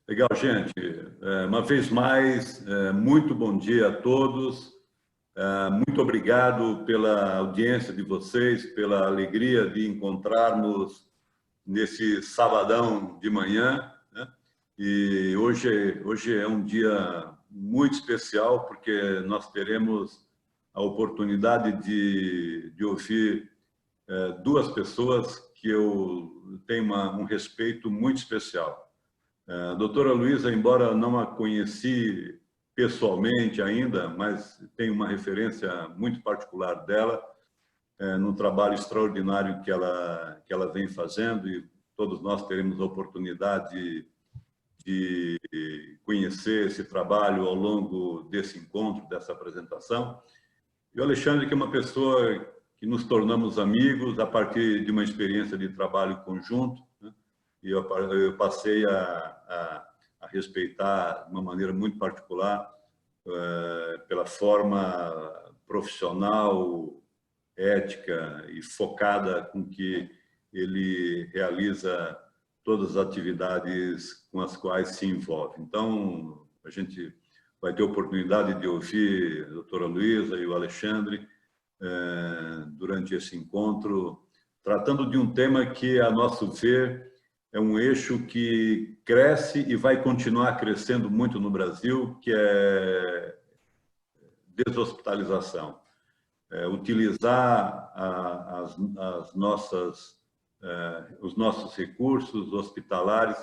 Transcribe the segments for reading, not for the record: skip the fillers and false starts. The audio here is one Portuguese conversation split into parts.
Legal, gente. Uma vez mais, muito bom dia a todos. Muito obrigado pela audiência de vocês, pela alegria de encontrarmos nesse sabadão de manhã, né? E hoje é um dia muito especial, porque nós teremos a oportunidade de ouvir duas pessoas que eu tenho um respeito muito especial. A doutora Luísa, embora não a conheci pessoalmente ainda, mas tenho uma referência muito particular dela, no trabalho extraordinário que ela vem fazendo, e todos nós teremos a oportunidade de conhecer esse trabalho ao longo desse encontro, dessa apresentação. E o Alexandre, que é uma pessoa que nos tornamos amigos a partir de uma experiência de trabalho conjunto, né? E eu passei a respeitar de uma maneira muito particular pela forma profissional, ética e focada com que ele realiza todas as atividades com as quais se envolve. Então, a gente vai ter a oportunidade de ouvir a doutora Luísa e o Alexandre durante esse encontro, tratando de um tema que, a nosso ver, é um eixo que cresce e vai continuar crescendo muito no Brasil, que é deshospitalização. Utilizar os nossos recursos hospitalares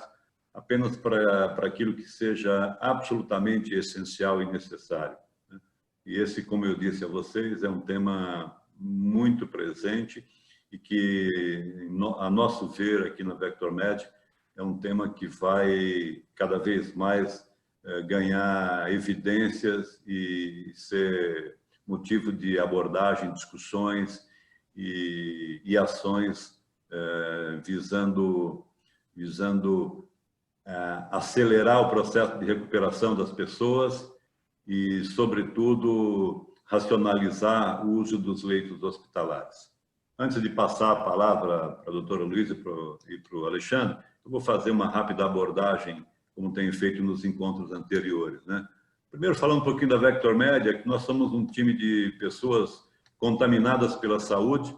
apenas para aquilo que seja absolutamente essencial e necessário. E esse, como eu disse a vocês, é um tema muito presente e que, a nosso ver, aqui na VectorMed, é um tema que vai cada vez mais ganhar evidências e ser motivo de abordagem, discussões e ações visando acelerar o processo de recuperação das pessoas e, sobretudo, racionalizar o uso dos leitos hospitalares. Antes de passar a palavra para a doutora Luísa e para o Alexandre, eu vou fazer uma rápida abordagem, como tenho feito nos encontros anteriores, né? Primeiro, falando um pouquinho da VectorMed, que nós somos um time de pessoas contaminadas pela saúde,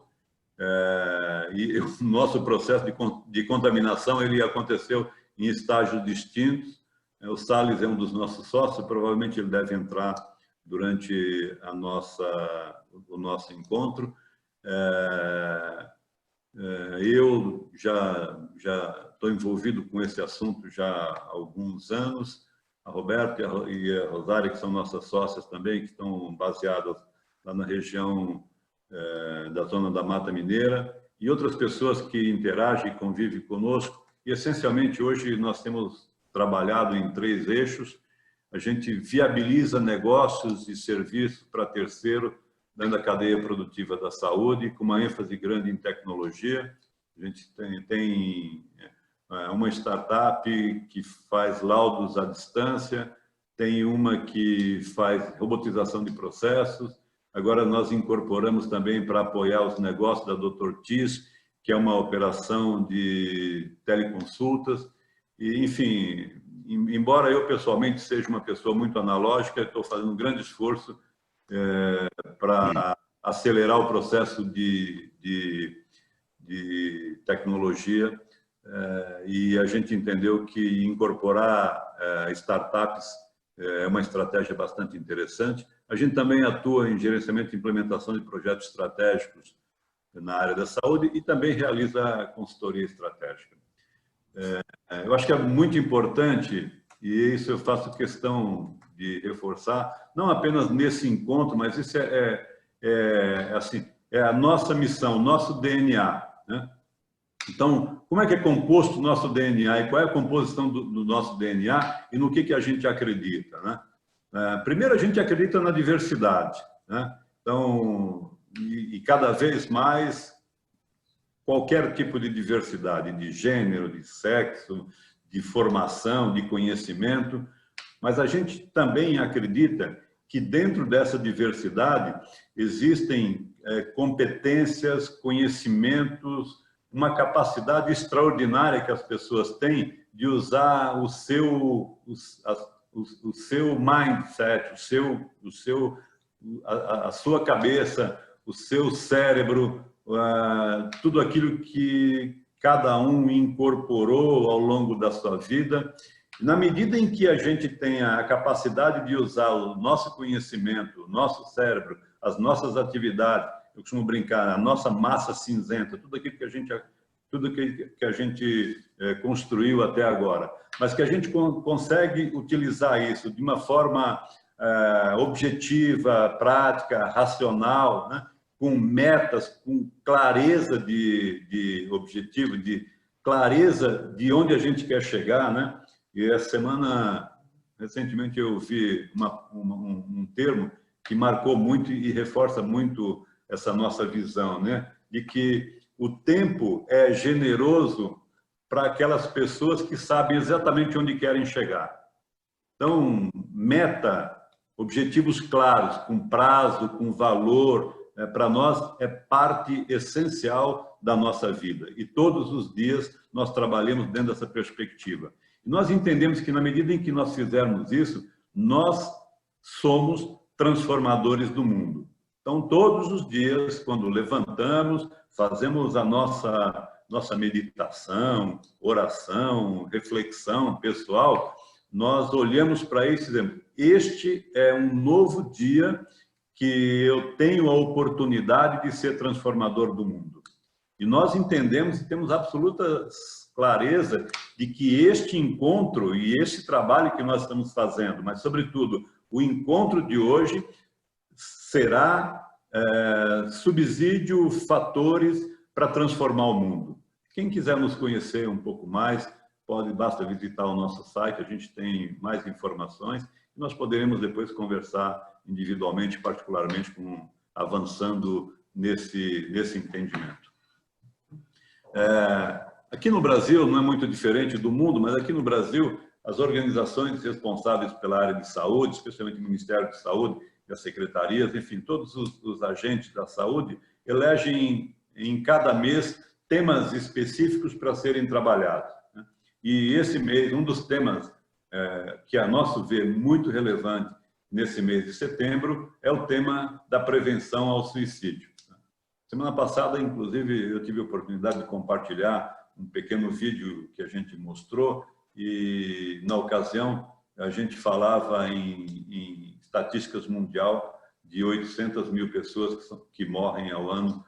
e o nosso processo de contaminação ele aconteceu em estágios distintos. O Salles é um dos nossos sócios, provavelmente ele deve entrar durante o nosso encontro. Eu já estou envolvido com esse assunto já há alguns anos. A Roberta e a Rosária, que são nossas sócias também, que estão baseadas lá na região da zona da Mata Mineira, e outras pessoas que interagem e convivem conosco. E, essencialmente, hoje nós temos trabalhado em 3 eixos. A gente viabiliza negócios e serviços para terceiro dentro da cadeia produtiva da saúde, com uma ênfase grande em tecnologia. A gente tem uma startup que faz laudos à distância, tem uma que faz robotização de processos. Agora nós incorporamos também para apoiar os negócios da Dr. Tis, que é uma operação de teleconsultas. E, enfim, embora eu pessoalmente seja uma pessoa muito analógica, estou fazendo um grande esforço para acelerar o processo de tecnologia, e a gente entendeu que incorporar startups é uma estratégia bastante interessante. A gente também atua em gerenciamento e implementação de projetos estratégicos na área da saúde e também realiza consultoria estratégica. Eu acho que é muito importante, e isso eu faço questão de reforçar, não apenas nesse encontro, mas isso assim, é a nossa missão, nosso DNA, né? Então, como é que é composto o nosso DNA e qual é a composição do nosso DNA e no que a gente acredita, né? Primeiro, a gente acredita na diversidade, né? Então, e cada vez mais, qualquer tipo de diversidade, de gênero, de sexo, de formação, de conhecimento, mas a gente também acredita que dentro dessa diversidade existem competências, conhecimentos, uma capacidade extraordinária que as pessoas têm de usar o seu mindset, a sua cabeça, o seu cérebro, tudo aquilo que cada um incorporou ao longo da sua vida. Na medida em que a gente tenha a capacidade de usar o nosso conhecimento, o nosso cérebro, as nossas atividades, eu costumo brincar, a nossa massa cinzenta, tudo aquilo que a gente construiu até agora, mas que a gente consegue utilizar isso de uma forma objetiva, prática, racional, né? Com metas, com clareza de objetivo, de clareza de onde a gente quer chegar, né? E essa semana, recentemente, eu vi um termo que marcou muito e reforça muito essa nossa visão, né? De que o tempo é generoso para aquelas pessoas que sabem exatamente onde querem chegar. Então, meta, objetivos claros, com prazo, com valor, para nós é parte essencial da nossa vida. E todos os dias nós trabalhamos dentro dessa perspectiva. E nós entendemos que, na medida em que nós fizermos isso, nós somos transformadores do mundo. Então, todos os dias, quando levantamos, fazemos a nossa meditação, oração, reflexão pessoal, nós olhamos para isso e dizemos, este é um novo dia que eu tenho a oportunidade de ser transformador do mundo. E nós entendemos e temos absoluta clareza de que este encontro e este trabalho que nós estamos fazendo, mas, sobretudo, o encontro de hoje será subsídio, fatores para transformar o mundo. Quem quiser nos conhecer um pouco mais, basta visitar o nosso site, a gente tem mais informações e nós poderemos depois conversar individualmente, particularmente avançando nesse entendimento. Aqui no Brasil, não é muito diferente do mundo, mas aqui no Brasil, as organizações responsáveis pela área de saúde, especialmente o Ministério de Saúde, as secretarias, enfim, todos os agentes da saúde, elegem em cada mês temas específicos para serem trabalhados. Né? E esse mês, um dos temas que, a nosso ver, muito relevante nesse mês de setembro, é o tema da prevenção ao suicídio. Semana passada, inclusive, eu tive a oportunidade de compartilhar um pequeno vídeo que a gente mostrou e, na ocasião, a gente falava em estatísticas mundial de 800 mil pessoas que morrem ao ano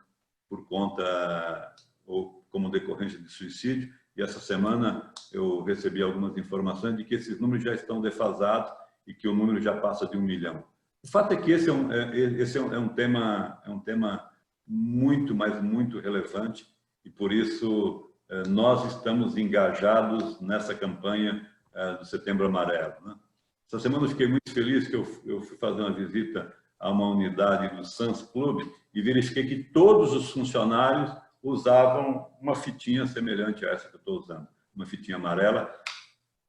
por conta ou como decorrência de suicídio. E essa semana eu recebi algumas informações de que esses números já estão defasados e que o número já passa de 1 milhão. O fato é que esse é um tema muito, mas muito relevante e por isso nós estamos engajados nessa campanha do Setembro Amarelo, né? Essa semana eu fiquei muito feliz que eu fui fazer uma visita a uma unidade do Suns Club e verifiquei que todos os funcionários usavam uma fitinha semelhante a essa que eu estou usando, uma fitinha amarela,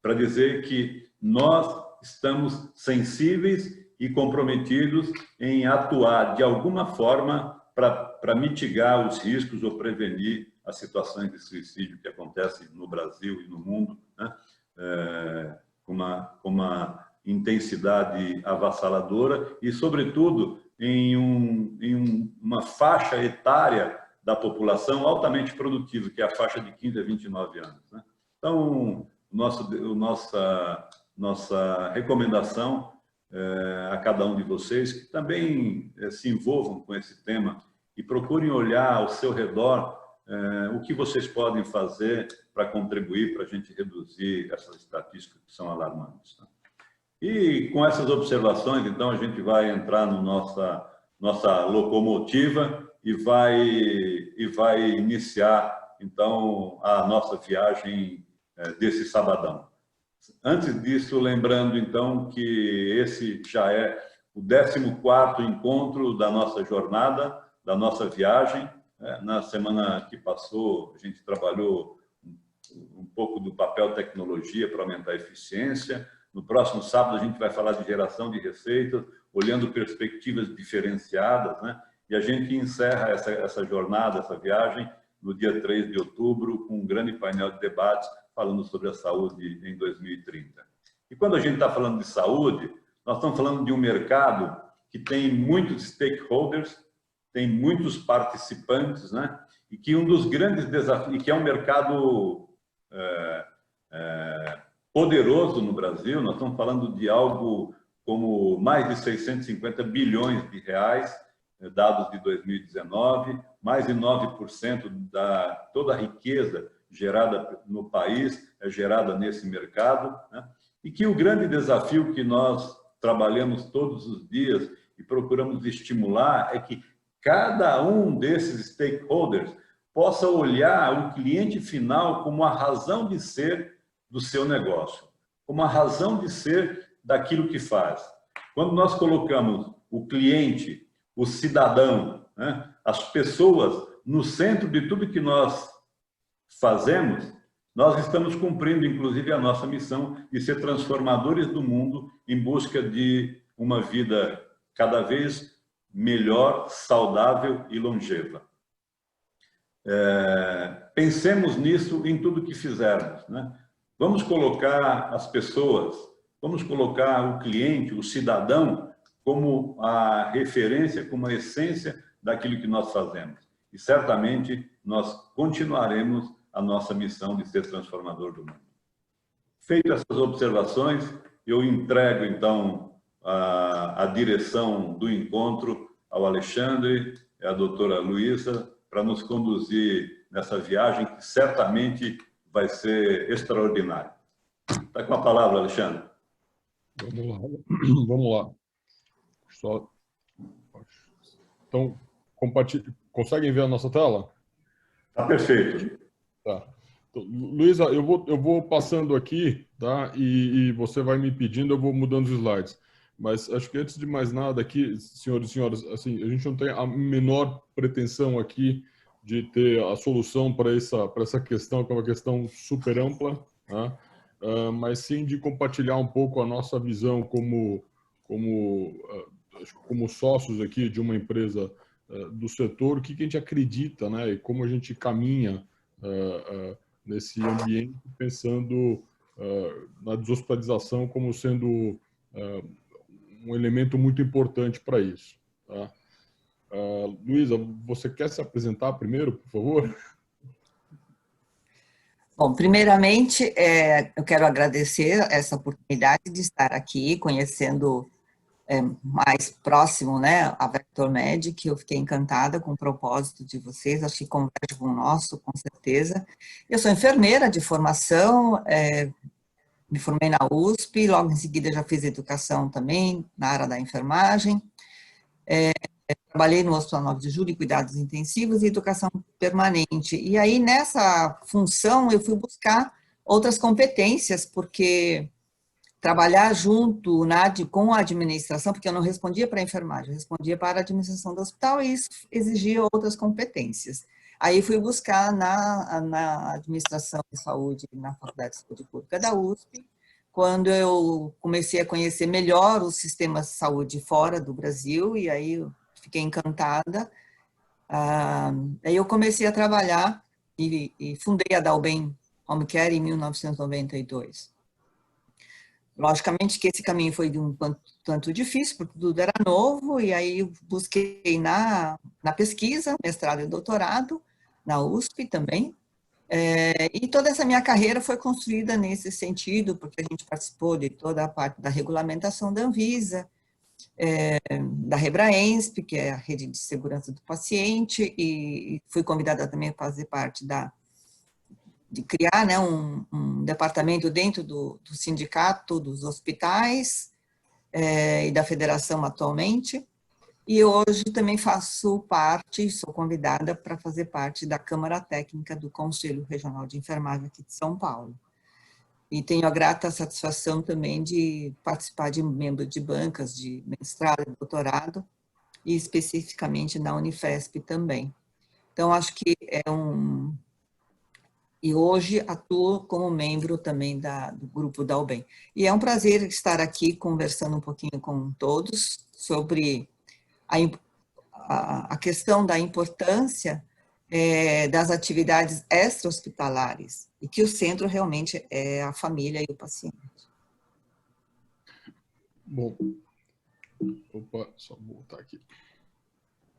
para dizer que nós estamos sensíveis e comprometidos em atuar de alguma forma para mitigar os riscos ou prevenir as situações de suicídio que acontecem no Brasil e no mundo, né? Com uma intensidade avassaladora e, sobretudo, em uma faixa etária da população altamente produtiva, que é a faixa de 15 a 29 anos. Né? Então, nossa recomendação a cada um de vocês que também se envolvam com esse tema e procurem olhar ao seu redor o que vocês podem fazer para contribuir para a gente reduzir essas estatísticas que são alarmantes. Né? E com essas observações, então, a gente vai entrar na nossa locomotiva e vai iniciar, então, a nossa viagem desse sabadão. Antes disso, lembrando, então, que esse já é o 14º encontro da nossa jornada, da nossa viagem. Na semana que passou, a gente trabalhou um pouco do papel tecnologia para aumentar a eficiência. No próximo sábado, a gente vai falar de geração de receitas, olhando perspectivas diferenciadas, né? E a gente encerra essa jornada, essa viagem, no dia 3 de outubro, com um grande painel de debates, falando sobre a saúde em 2030. E quando a gente está falando de saúde, nós estamos falando de um mercado que tem muitos stakeholders, tem muitos participantes, né? E que um dos grandes desafios, que é um mercado poderoso no Brasil, nós estamos falando de algo como mais de 650 bilhões de reais, dados de 2019, mais de 9% da toda a riqueza gerada no país é gerada nesse mercado, né? E que o grande desafio que nós trabalhamos todos os dias e procuramos estimular é que cada um desses stakeholders possa olhar o cliente final como a razão de ser do seu negócio, como a razão de ser daquilo que faz. Quando nós colocamos o cliente, o cidadão, né, as pessoas no centro de tudo que nós fazemos, nós estamos cumprindo, inclusive, a nossa missão de ser transformadores do mundo em busca de uma vida cada vez melhor, saudável e longeva. Pensemos nisso em tudo que fizermos, né? Vamos colocar as pessoas, vamos colocar o cliente, o cidadão, como a referência, como a essência daquilo que nós fazemos. E certamente nós continuaremos a nossa missão de ser transformador do mundo. Feito essas observações, eu entrego então a direção do encontro ao Alexandre e à doutora Luísa para nos conduzir nessa viagem que certamente vai ser extraordinária. Está com a palavra, Alexandre. Vamos lá. Vamos lá. Só... Então, conseguem ver a nossa tela? Está perfeito. Tá. Então, Luísa, eu vou passando aqui, tá? E você vai me pedindo, eu vou mudando os slides. Mas acho que antes de mais nada aqui, senhores e senhoras, assim, a gente não tem a menor pretensão aqui de ter a solução para essa questão, que é uma questão super ampla, tá? Mas sim de compartilhar um pouco a nossa visão como sócios aqui de uma empresa do setor, o que a gente acredita, né? E como a gente caminha nesse ambiente, pensando na deshospitalização como sendo um elemento muito importante para isso. Tá? Luísa, você quer se apresentar primeiro, por favor? Bom, primeiramente, eu quero agradecer essa oportunidade de estar aqui, conhecendo mais próximo, né, a VectorMed, que eu fiquei encantada com o propósito de vocês, acho que converge com o nosso, com certeza. Eu sou enfermeira de formação, me formei na USP, logo em seguida já fiz educação também, na área da enfermagem, trabalhei no Hospital 9 de Julho, cuidados intensivos e educação permanente. E aí, nessa função, eu fui buscar outras competências, porque trabalhar junto com a administração, porque eu não respondia para a enfermagem, eu respondia para a administração do hospital, e isso exigia outras competências. Aí fui buscar na administração de saúde, na Faculdade de Saúde Pública da USP, quando eu comecei a conhecer melhor os sistemas de saúde fora do Brasil, e aí eu fiquei encantada. Aí eu comecei a trabalhar e fundei a Dalben Home Care em 1992. Logicamente que esse caminho foi de um tanto difícil, porque tudo era novo, e aí eu busquei na pesquisa, mestrado e doutorado, na USP também, e toda essa minha carreira foi construída nesse sentido, porque a gente participou de toda a parte da regulamentação da Anvisa, da Rebraensp, que é a Rede de Segurança do Paciente, e fui convidada também a fazer parte de criar, né, um departamento dentro do sindicato dos hospitais e da federação atualmente, e hoje também faço parte, sou convidada para fazer parte da Câmara Técnica do Conselho Regional de Enfermagem aqui de São Paulo. E tenho a grata satisfação também de participar de membro de bancas de mestrado e doutorado, e especificamente na Unifesp também. Então, acho que E hoje atuo como membro também do grupo Dalben. E é um prazer estar aqui conversando um pouquinho com todos sobre a questão da importância das atividades extra-hospitalares, e que o centro realmente é a família e o paciente. Bom, opa, só voltar aqui.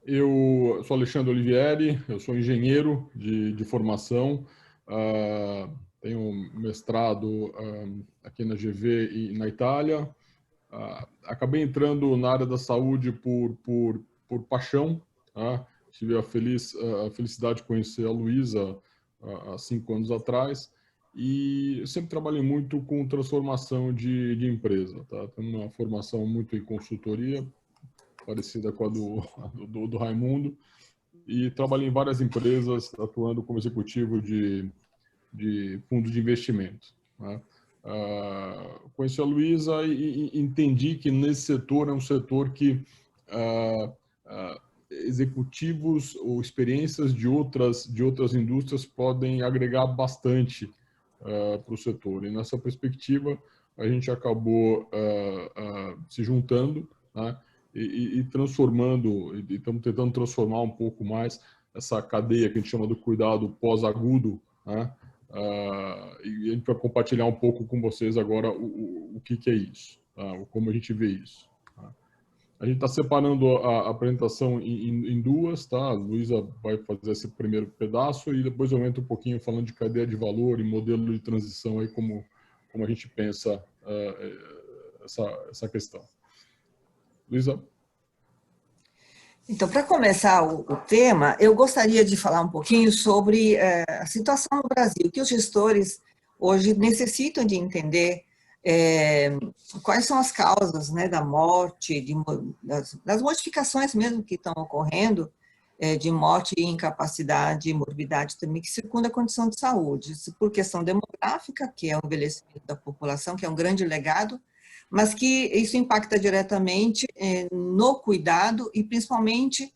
Eu sou Alexandre Olivieri, eu sou engenheiro de formação, tenho um mestrado aqui na GV e na Itália. Acabei entrando na área da saúde por paixão, tá? Tive a felicidade de conhecer a Luísa há 5 anos atrás, e eu sempre trabalhei muito com transformação de empresa, tá? Tenho uma formação muito em consultoria, parecida com a do Raimundo, e trabalhei em várias empresas, atuando como executivo de fundos de investimento, né? Conheci a Luísa e entendi que nesse setor é um setor que executivos ou experiências de outras indústrias podem agregar bastante para o setor. E nessa perspectiva, a gente acabou se juntando, né? E transformando, e estamos tentando transformar um pouco mais essa cadeia que a gente chama do cuidado pós-agudo, né? E a gente vai compartilhar um pouco com vocês agora o que é isso, tá? Como a gente vê isso. Tá? A gente está separando a apresentação em duas, tá? A Luísa vai fazer esse primeiro pedaço e depois eu entro um pouquinho falando de cadeia de valor e modelo de transição, aí como a gente pensa essa questão. Luísa? Então, para começar o tema, eu gostaria de falar um pouquinho sobre a situação no Brasil, que os gestores hoje necessitam de entender quais são as causas, né, da morte, das modificações mesmo que estão ocorrendo, de morte e incapacidade e morbidade também, que circunda a condição de saúde. Isso por questão demográfica, que é o envelhecimento da população, que é um grande legado, mas que isso impacta diretamente no cuidado e, principalmente,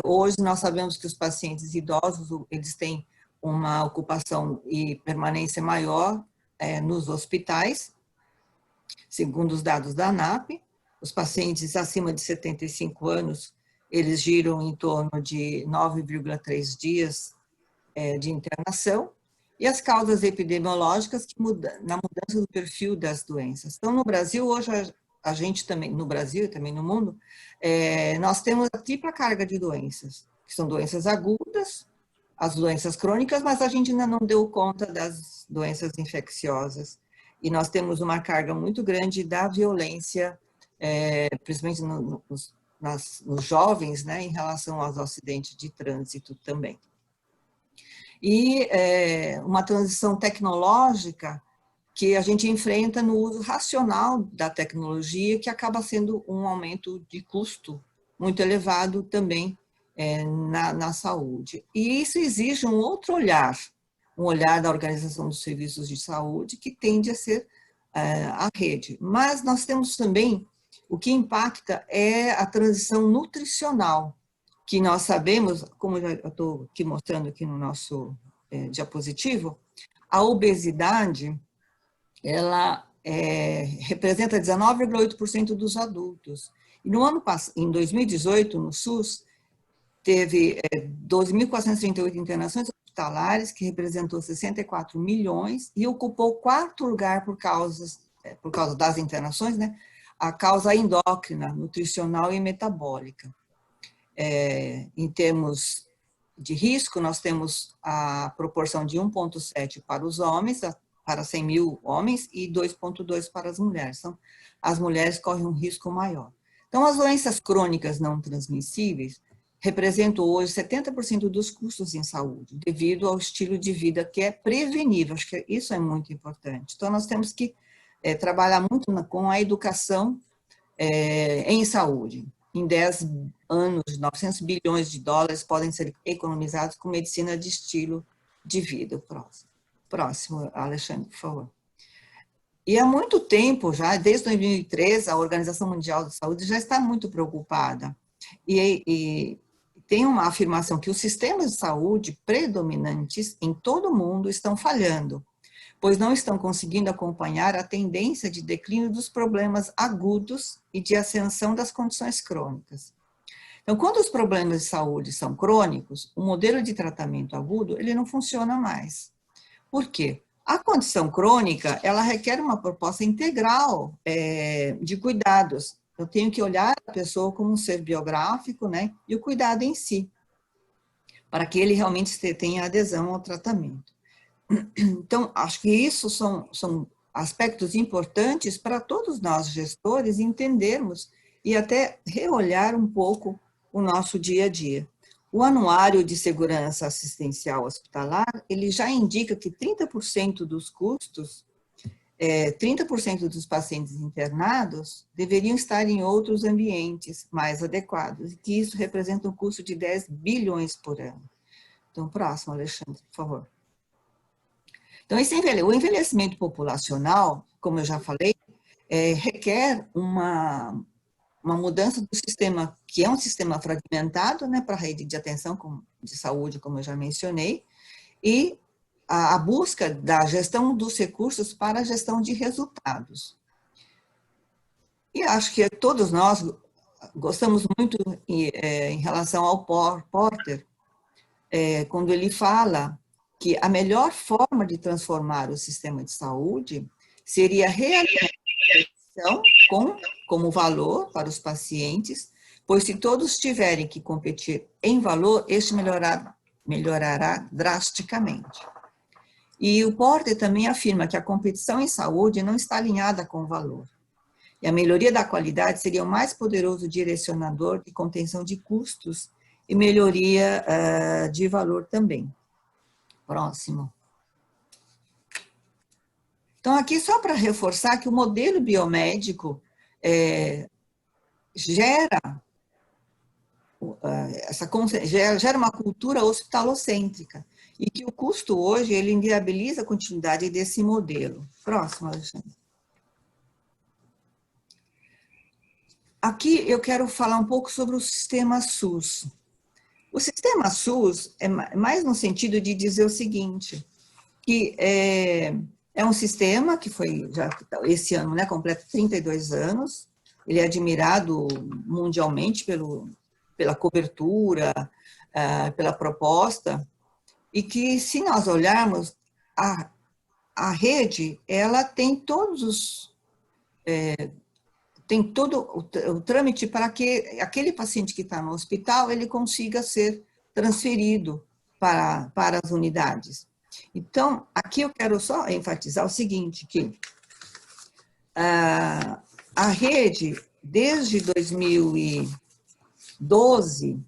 hoje nós sabemos que os pacientes idosos, eles têm uma ocupação e permanência maior nos hospitais, segundo os dados da ANAP. Os pacientes acima de 75 anos, eles giram em torno de 9,3 dias de internação, e as causas epidemiológicas na mudança do perfil das doenças. Então, no Brasil, hoje, a gente também, no Brasil e também no mundo, nós temos a tripla carga de doenças, que são doenças agudas, as doenças crônicas, mas a gente ainda não deu conta das doenças infecciosas. E nós temos uma carga muito grande da violência, principalmente nos jovens, né, em relação aos acidentes de trânsito também. E uma transição tecnológica que a gente enfrenta no uso racional da tecnologia, que acaba sendo um aumento de custo muito elevado também na saúde. E isso exige um outro olhar, um olhar da Organização dos Serviços de Saúde, que tende a ser a rede. Mas nós temos também, o que impacta é a transição nutricional, que nós sabemos, como eu estou aqui mostrando aqui no nosso diapositivo, a obesidade, ela representa 19,8% dos adultos. E no ano passado, em 2018, no SUS, teve 12.438 internações hospitalares, que representou 64 milhões, e ocupou 4º lugar por causa das internações, né? A causa endócrina, nutricional e metabólica. Em termos de risco, nós temos a proporção de 1,7 para os homens, para 100 mil homens, e 2,2 para as mulheres. Então, as mulheres correm um risco maior. Então, as doenças crônicas não transmissíveis representam hoje 70% dos custos em saúde, devido ao estilo de vida que é prevenível. Acho que isso é muito importante. Então, nós temos que trabalhar muito com a educação em saúde. Em 10 anos, 900 bilhões de dólares podem ser economizados com medicina de estilo de vida. Próximo, Alexandre, por favor. E há muito tempo já, desde 2003, a Organização Mundial de Saúde já está muito preocupada. E tem uma afirmação que os sistemas de saúde predominantes em todo o mundo estão falhando, pois não estão conseguindo acompanhar a tendência de declínio dos problemas agudos e de ascensão das condições crônicas. Então, quando os problemas de saúde são crônicos, o modelo de tratamento agudo, ele não funciona mais. Por quê? A condição crônica, ela requer uma proposta integral de cuidados. Eu tenho que olhar a pessoa como um ser biográfico, né? E o cuidado em si, para que ele realmente tenha adesão ao tratamento. Então, acho que isso são aspectos importantes para todos nós gestores entendermos e até reolhar um pouco o nosso dia a dia. O Anuário de Segurança Assistencial Hospitalar, ele já indica que 30% dos custos, 30% dos pacientes internados deveriam estar em outros ambientes mais adequados, e que isso representa um custo de 10 bilhões por ano. Então, próximo, Alexandre, por favor. Então, o envelhecimento populacional, como eu já falei, requer uma mudança do sistema, que é um sistema fragmentado, né, para a rede de atenção de saúde, como eu já mencionei, e a busca da gestão dos recursos para a gestão de resultados. E acho que todos nós gostamos muito em relação ao Porter, quando ele fala que a melhor forma de transformar o sistema de saúde seria realizar como valor para os pacientes, pois se todos tiverem que competir em valor, este melhorará drasticamente. E o Porter também afirma que a competição em saúde não está alinhada com o valor. E a melhoria da qualidade seria o mais poderoso direcionador de contenção de custos e melhoria de valor também. Próximo. Então, aqui só para reforçar que o modelo biomédico gera uma cultura hospitalocêntrica e que o custo hoje, ele inviabiliza a continuidade desse modelo. Próximo, Alexandre. Aqui eu quero falar um pouco sobre o sistema SUS. O sistema SUS é mais no sentido de dizer o seguinte, que é um sistema que foi, já esse ano, né, completa 32 anos, ele é admirado mundialmente pela cobertura, pela proposta, e que, se nós olharmos, a rede, ela tem todos tem todo o trâmite para que aquele paciente que está no hospital, ele consiga ser transferido para as unidades. Então, aqui eu quero só enfatizar o seguinte, que a rede, desde 2012,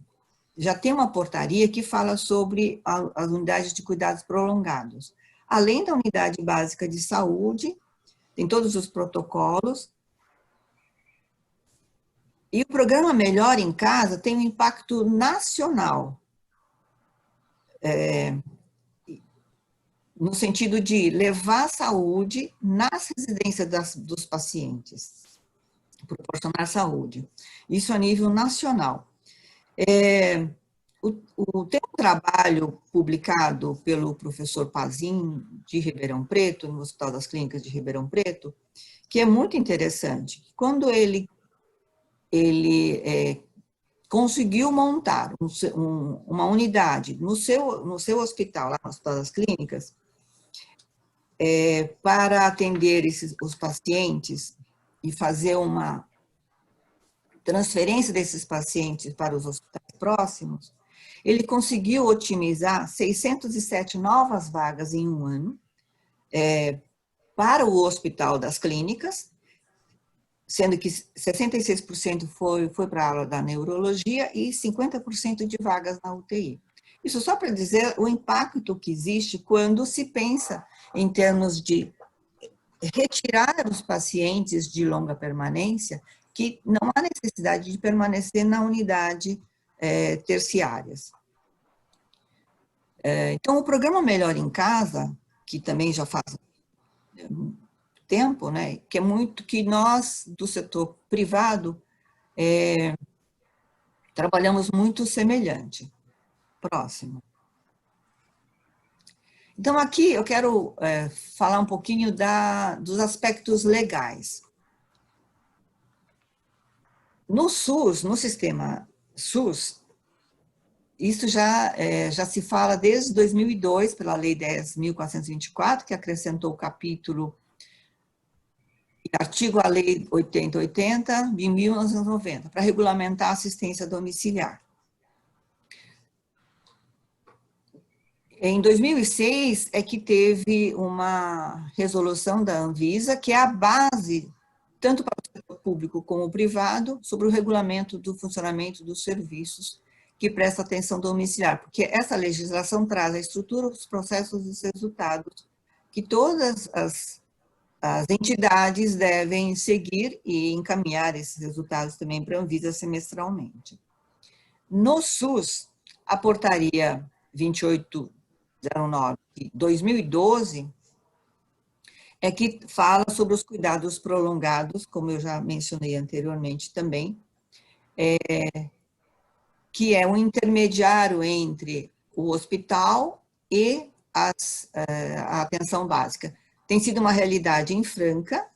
já tem uma portaria que fala sobre as unidades de cuidados prolongados. Além da unidade básica de saúde, tem todos os protocolos. E o programa Melhor em Casa tem um impacto nacional, no sentido de levar saúde nas residências dos pacientes, proporcionar saúde. Isso a nível nacional. Tem um trabalho publicado pelo professor Pazin, de Ribeirão Preto, no Hospital das Clínicas de Ribeirão Preto, que é muito interessante. Quando ele conseguiu montar uma unidade no seu hospital, lá no Hospital das Clínicas, para atender os pacientes e fazer uma transferência desses pacientes para os hospitais próximos, ele conseguiu otimizar 607 novas vagas em um ano para o Hospital das Clínicas, sendo que 66% foi para a aula da neurologia e 50% de vagas na UTI. Isso só para dizer o impacto que existe quando se pensa em termos de retirar os pacientes de longa permanência, que não há necessidade de permanecer na unidade terciárias. Então, o programa Melhor em Casa, que também já faz tempo, né, que é muito que nós, do setor privado, trabalhamos muito semelhante. Próximo. Então, aqui eu quero falar um pouquinho dos aspectos legais. No SUS, no sistema SUS, isso já se fala desde 2002, pela Lei 10.424, que acrescentou o capítulo e artigo à Lei 8080 de 1990, para regulamentar a assistência domiciliar. Em 2006 é que teve uma resolução da Anvisa, que é a base, tanto para o setor público como o privado, sobre o regulamento do funcionamento dos serviços que presta atenção domiciliar, porque essa legislação traz a estrutura, os processos e os resultados que todas as entidades devem seguir e encaminhar esses resultados também para a Anvisa semestralmente. No SUS, a portaria 2809 de 2012 é que fala sobre os cuidados prolongados, como eu já mencionei anteriormente também, que é um intermediário entre o hospital e a atenção básica. Tem sido uma realidade em Franca,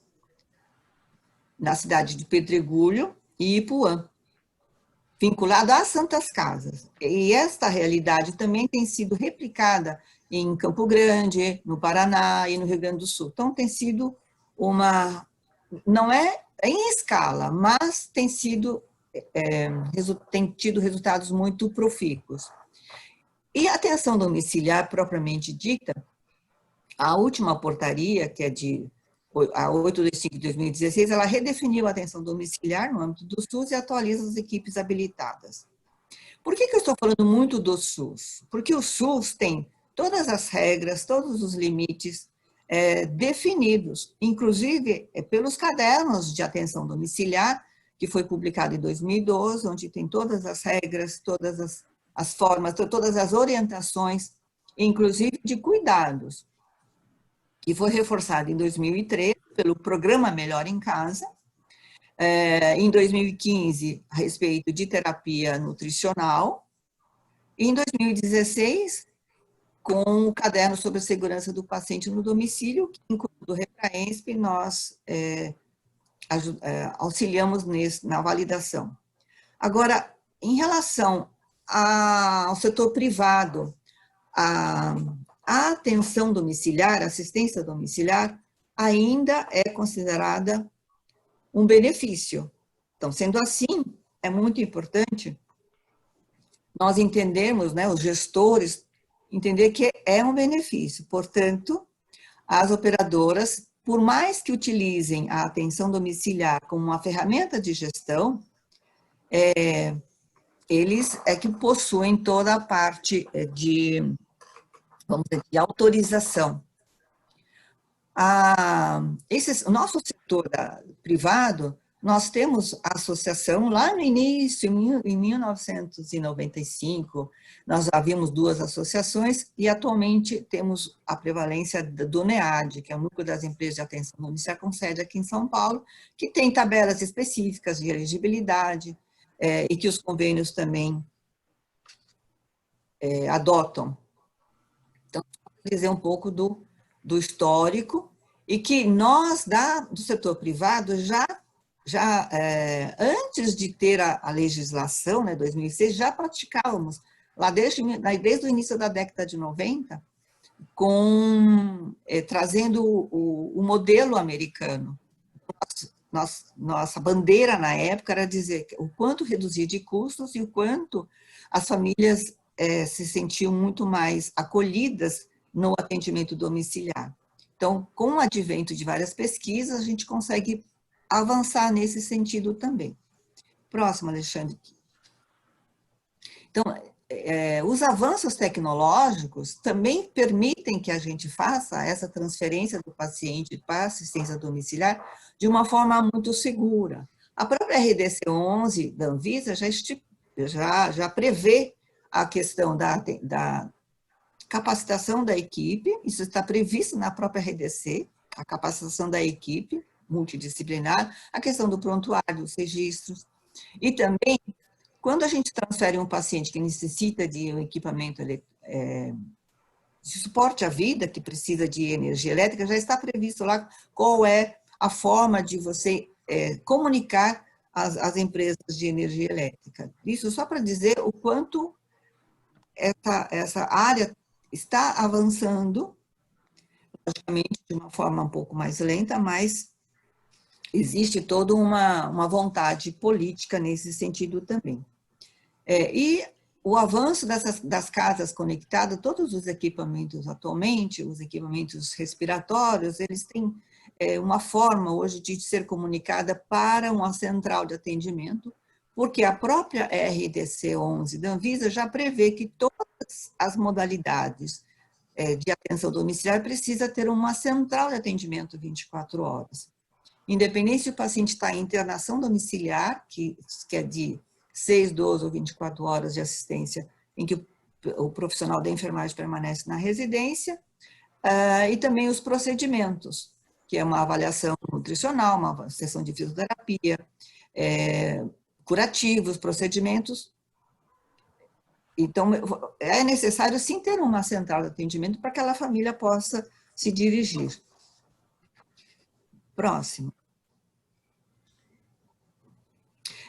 na cidade de Pedregulho e Ipuã, vinculado às Santas Casas. E esta realidade também tem sido replicada em Campo Grande, no Paraná e no Rio Grande do Sul. Então, tem sido não é em escala, mas tem tido resultados muito profícuos. E a atenção domiciliar, propriamente dita, a última portaria, que é a 825 de 2016, ela redefiniu a atenção domiciliar no âmbito do SUS e atualiza as equipes habilitadas. Por que eu estou falando muito do SUS? Porque o SUS tem todas as regras, todos os limites definidos, inclusive pelos cadernos de atenção domiciliar, que foi publicado em 2012, onde tem todas as regras, todas as formas, todas as orientações, inclusive de cuidados, que foi reforçado em 2013 pelo Programa Melhor em Casa, em 2015 a respeito de terapia nutricional, e em 2016 com o caderno sobre a segurança do paciente no domicílio, que incluindo o Repraensp, nós auxiliamos na validação. Agora, em relação ao setor privado, a atenção domiciliar, a assistência domiciliar, ainda é considerada um benefício. Então, sendo assim, é muito importante nós entendermos, né, os gestores, entender que é um benefício. Portanto, as operadoras, por mais que utilizem a atenção domiciliar como uma ferramenta de gestão, eles que possuem toda a parte vamos dizer, de autorização. O nosso setor privado, nós temos a associação lá no início, em 1995, nós já havíamos 2 associações e atualmente temos a prevalência do NEAD, que é o Núcleo das Empresas de Atenção Domiciliar, com sede aqui em São Paulo, que tem tabelas específicas de elegibilidade e que os convênios também adotam. Então, vou dizer um pouco do histórico e que nós, do setor privado, já antes de ter a legislação, né, 2006, já praticávamos, lá desde o início da década de 90, trazendo o modelo americano. Nossa bandeira na época era dizer o quanto reduzir de custos e o quanto as famílias se sentiam muito mais acolhidas no atendimento domiciliar. Então, com o advento de várias pesquisas, a gente consegue avançar nesse sentido também. Próximo, Alexandre. Então, os avanços tecnológicos também permitem que a gente faça essa transferência do paciente para a assistência domiciliar de uma forma muito segura. A própria RDC 11 da Anvisa já prevê a questão da capacitação da equipe, isso está previsto na própria RDC, a capacitação da equipe multidisciplinar, a questão do prontuário, dos registros, e também, quando a gente transfere um paciente que necessita de um equipamento de suporte à vida, que precisa de energia elétrica, já está previsto lá qual é a forma de você comunicar as empresas de energia elétrica. Isso só para dizer o quanto essa área está avançando, logicamente de uma forma um pouco mais lenta, mas existe toda uma vontade política nesse sentido também. E o avanço das casas conectadas, todos os equipamentos atualmente, os equipamentos respiratórios, eles têm uma forma hoje de ser comunicada para uma central de atendimento, porque a própria RDC 11 da Anvisa já prevê que todas as modalidades de atenção domiciliar precisa ter uma central de atendimento 24 horas. Independente se o paciente está em internação domiciliar, que é de 6, 12 ou 24 horas de assistência, em que o profissional da enfermagem permanece na residência, e também os procedimentos, que é uma avaliação nutricional, uma sessão de fisioterapia, curativos, procedimentos. Então, é necessário sim ter uma central de atendimento para que aquela família possa se dirigir. Próximo.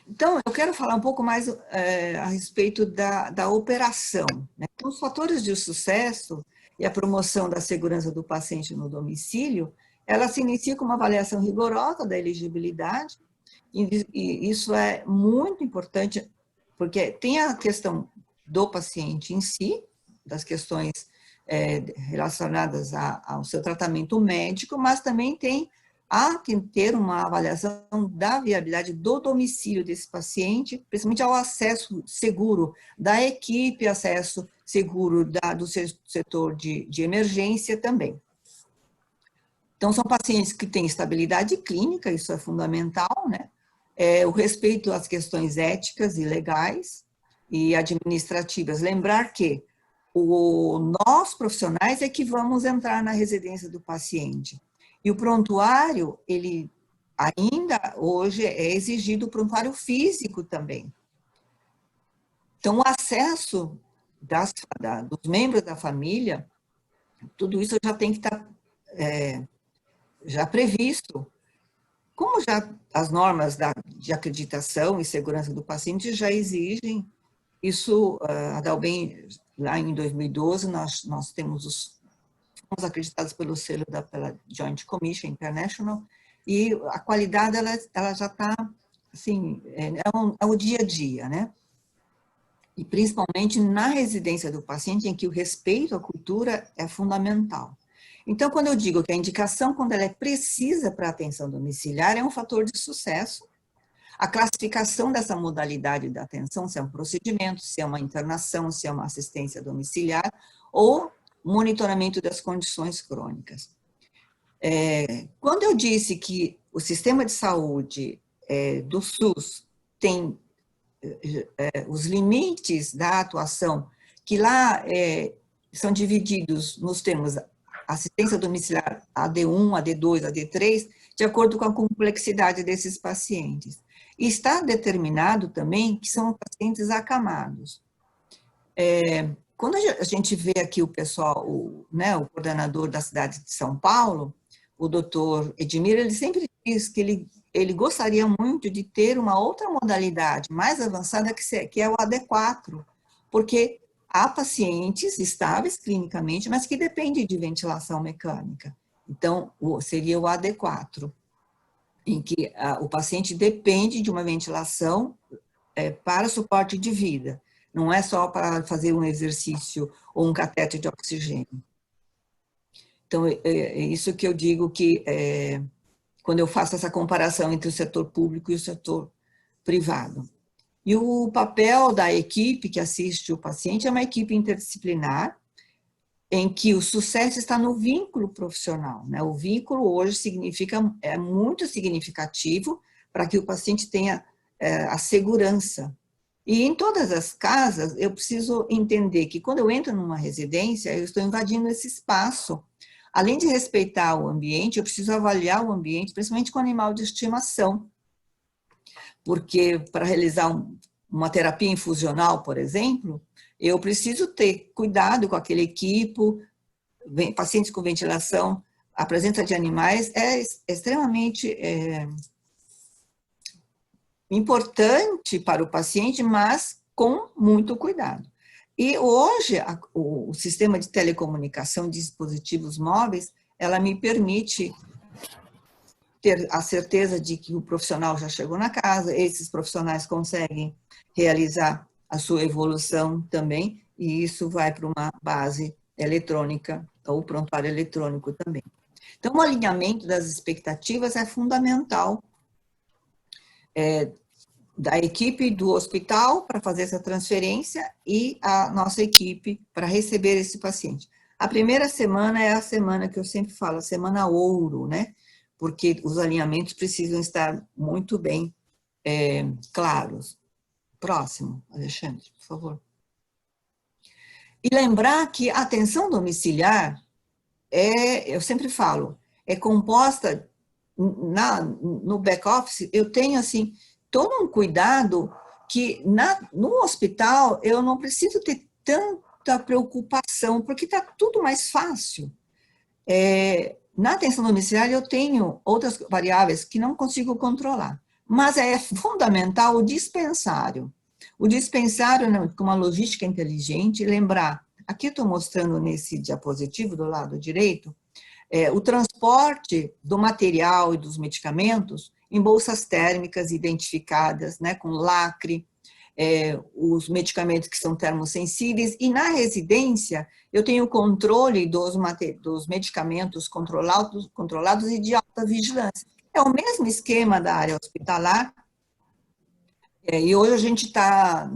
Então, eu quero falar um pouco mais a respeito da operação, né? Os fatores de sucesso e a promoção da segurança do paciente no domicílio, ela se inicia com uma avaliação rigorosa da elegibilidade, e isso é muito importante, porque tem a questão do paciente em si, das questões relacionadas ao seu tratamento médico, mas também há que ter uma avaliação da viabilidade do domicílio desse paciente, principalmente ao acesso seguro da equipe, acesso seguro do setor de emergência também. Então, são pacientes que têm estabilidade clínica, isso é fundamental, né? O respeito às questões éticas e legais e administrativas. Lembrar que nós, profissionais, é que vamos entrar na residência do paciente. E o prontuário, ele ainda hoje é exigido o prontuário físico também. Então, o acesso dos membros da família, tudo isso já tem que estar já previsto. Como já as normas de acreditação e segurança do paciente já exigem, isso, a Dalben, lá em 2012, nós temos fomos acreditados pelo selo pela Joint Commission International, e a qualidade ela já está, assim, é o dia a dia, né? E principalmente na residência do paciente, em que o respeito à cultura é fundamental. Então, quando eu digo que a indicação, quando ela é precisa para a atenção domiciliar, é um fator de sucesso. A classificação dessa modalidade da atenção, se é um procedimento, se é uma internação, se é uma assistência domiciliar, ou monitoramento das condições crônicas. Quando eu disse que o sistema de saúde do SUS tem os limites da atuação, que lá são divididos nos termos assistência domiciliar AD1, AD2, AD3, de acordo com a complexidade desses pacientes. E está determinado também que são pacientes acamados. Quando a gente vê aqui o pessoal, o coordenador da cidade de São Paulo, o doutor Edmir, ele sempre diz que ele gostaria muito de ter uma outra modalidade mais avançada, que é o AD4, porque há pacientes estáveis clinicamente, mas que dependem de ventilação mecânica. Então, seria o AD4, em que o paciente depende de uma ventilação para suporte de vida. Não é só para fazer um exercício ou um catéter de oxigênio. Então, é isso que eu digo que, quando eu faço essa comparação entre o setor público e o setor privado. E o papel da equipe que assiste o paciente é uma equipe interdisciplinar, em que o sucesso está no vínculo profissional, né? O vínculo hoje é muito significativo para que o paciente tenha a segurança. E em todas as casas, eu preciso entender que quando eu entro numa residência, eu estou invadindo esse espaço. Além de respeitar o ambiente, eu preciso avaliar o ambiente, principalmente com animal de estimação. Porque para realizar uma terapia infusional, por exemplo, eu preciso ter cuidado com aquele equipo, pacientes com ventilação, a presença de animais é extremamente importante para o paciente, mas com muito cuidado. E hoje, o sistema de telecomunicação de dispositivos móveis, ela me permite ter a certeza de que o profissional já chegou na casa, esses profissionais conseguem realizar a sua evolução também, e isso vai para uma base eletrônica, ou prontuário eletrônico também. Então, o alinhamento das expectativas é fundamental da equipe do hospital para fazer essa transferência e a nossa equipe para receber esse paciente. A primeira semana é a semana que eu sempre falo, a semana ouro, né? Porque os alinhamentos precisam estar muito bem claros. Próximo, Alexandre, por favor. E lembrar que a atenção domiciliar eu sempre falo, é composta no back-office, eu tenho, assim, todo um cuidado que no hospital eu não preciso ter tanta preocupação, porque está tudo mais fácil. Na atenção domiciliar eu tenho outras variáveis que não consigo controlar, mas é fundamental o dispensário. O dispensário com uma logística inteligente, lembrar, aqui eu estou mostrando nesse diapositivo do lado direito, o transporte do material e dos medicamentos em bolsas térmicas identificadas, né, com lacre, os medicamentos que são termossensíveis, e na residência eu tenho controle dos medicamentos controlados e de alta vigilância. É o mesmo esquema da área hospitalar, e hoje a gente está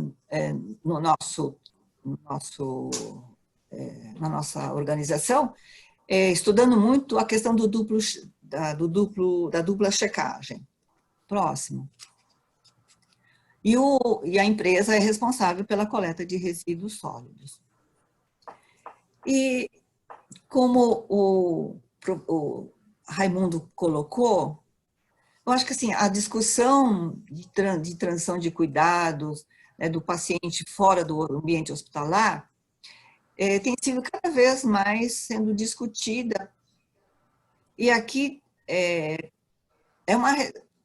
na nossa organização, estudando muito a questão da dupla checagem. Próximo. E a empresa é responsável pela coleta de resíduos sólidos. E como o Raimundo colocou, eu acho que assim, a discussão de transição de cuidados, né, do paciente fora do ambiente hospitalar, tem sido cada vez mais sendo discutida. E aqui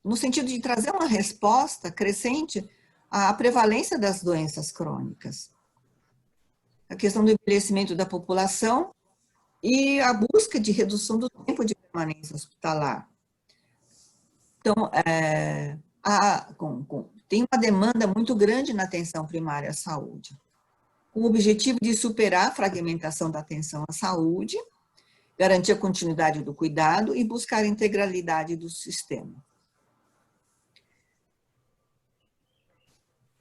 no sentido de trazer uma resposta crescente à prevalência das doenças crônicas. A questão do envelhecimento da população e a busca de redução do tempo de permanência hospitalar. Então, tem uma demanda muito grande na atenção primária à saúde, com o objetivo de superar a fragmentação da atenção à saúde, garantir a continuidade do cuidado e buscar a integralidade do sistema.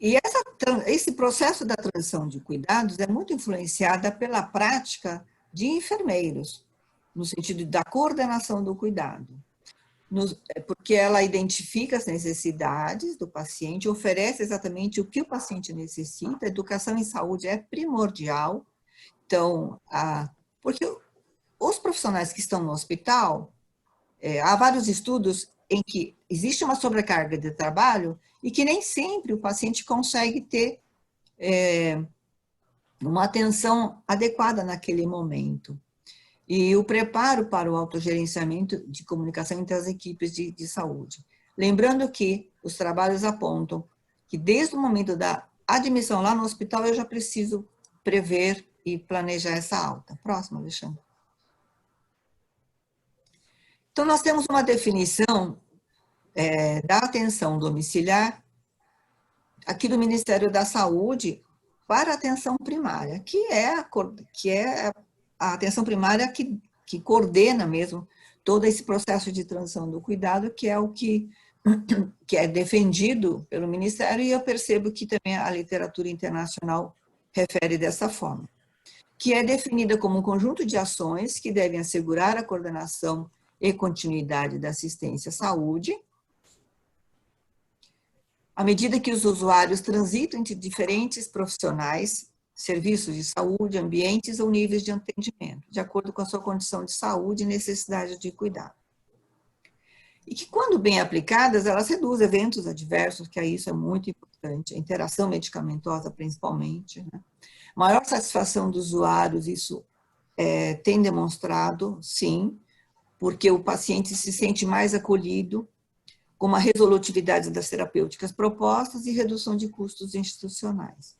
E esse processo da transição de cuidados é muito influenciada pela prática de enfermeiros, no sentido da coordenação do cuidado, porque ela identifica as necessidades do paciente, oferece exatamente o que o paciente necessita. A educação em saúde é primordial. Então, porque os profissionais que estão no hospital, há vários estudos em que existe uma sobrecarga de trabalho e que nem sempre o paciente consegue ter uma atenção adequada naquele momento. E o preparo para o autogerenciamento de comunicação entre as equipes de saúde. Lembrando que os trabalhos apontam que desde o momento da admissão lá no hospital eu já preciso prever e planejar essa alta. Próximo, Alexandre. Então, nós temos uma definição da atenção domiciliar aqui do Ministério da Saúde para a atenção primária, que é a atenção primária que coordena mesmo todo esse processo de transição do cuidado, que é o que é defendido pelo Ministério, e eu percebo que também a literatura internacional refere dessa forma, que é definida como um conjunto de ações que devem assegurar a coordenação e continuidade da assistência à saúde, à medida que os usuários transitam entre diferentes profissionais, serviços de saúde, ambientes ou níveis de atendimento, de acordo com a sua condição de saúde e necessidade de cuidado. E que, quando bem aplicadas, elas reduzem eventos adversos, que isso é muito importante, a interação medicamentosa principalmente, né? Maior satisfação dos usuários, isso tem demonstrado, sim, porque o paciente se sente mais acolhido, como a resolutividade das terapêuticas propostas e redução de custos institucionais.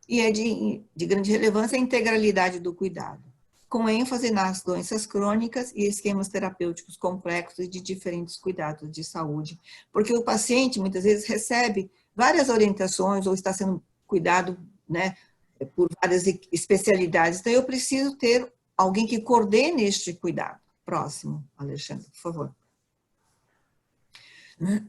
E é de grande relevância a integralidade do cuidado, com ênfase nas doenças crônicas e esquemas terapêuticos complexos e de diferentes cuidados de saúde, porque o paciente, muitas vezes, recebe várias orientações ou está sendo cuidado, né, por várias especialidades. Então, eu preciso ter alguém que coordene este cuidado. Próximo, Alexandre, por favor.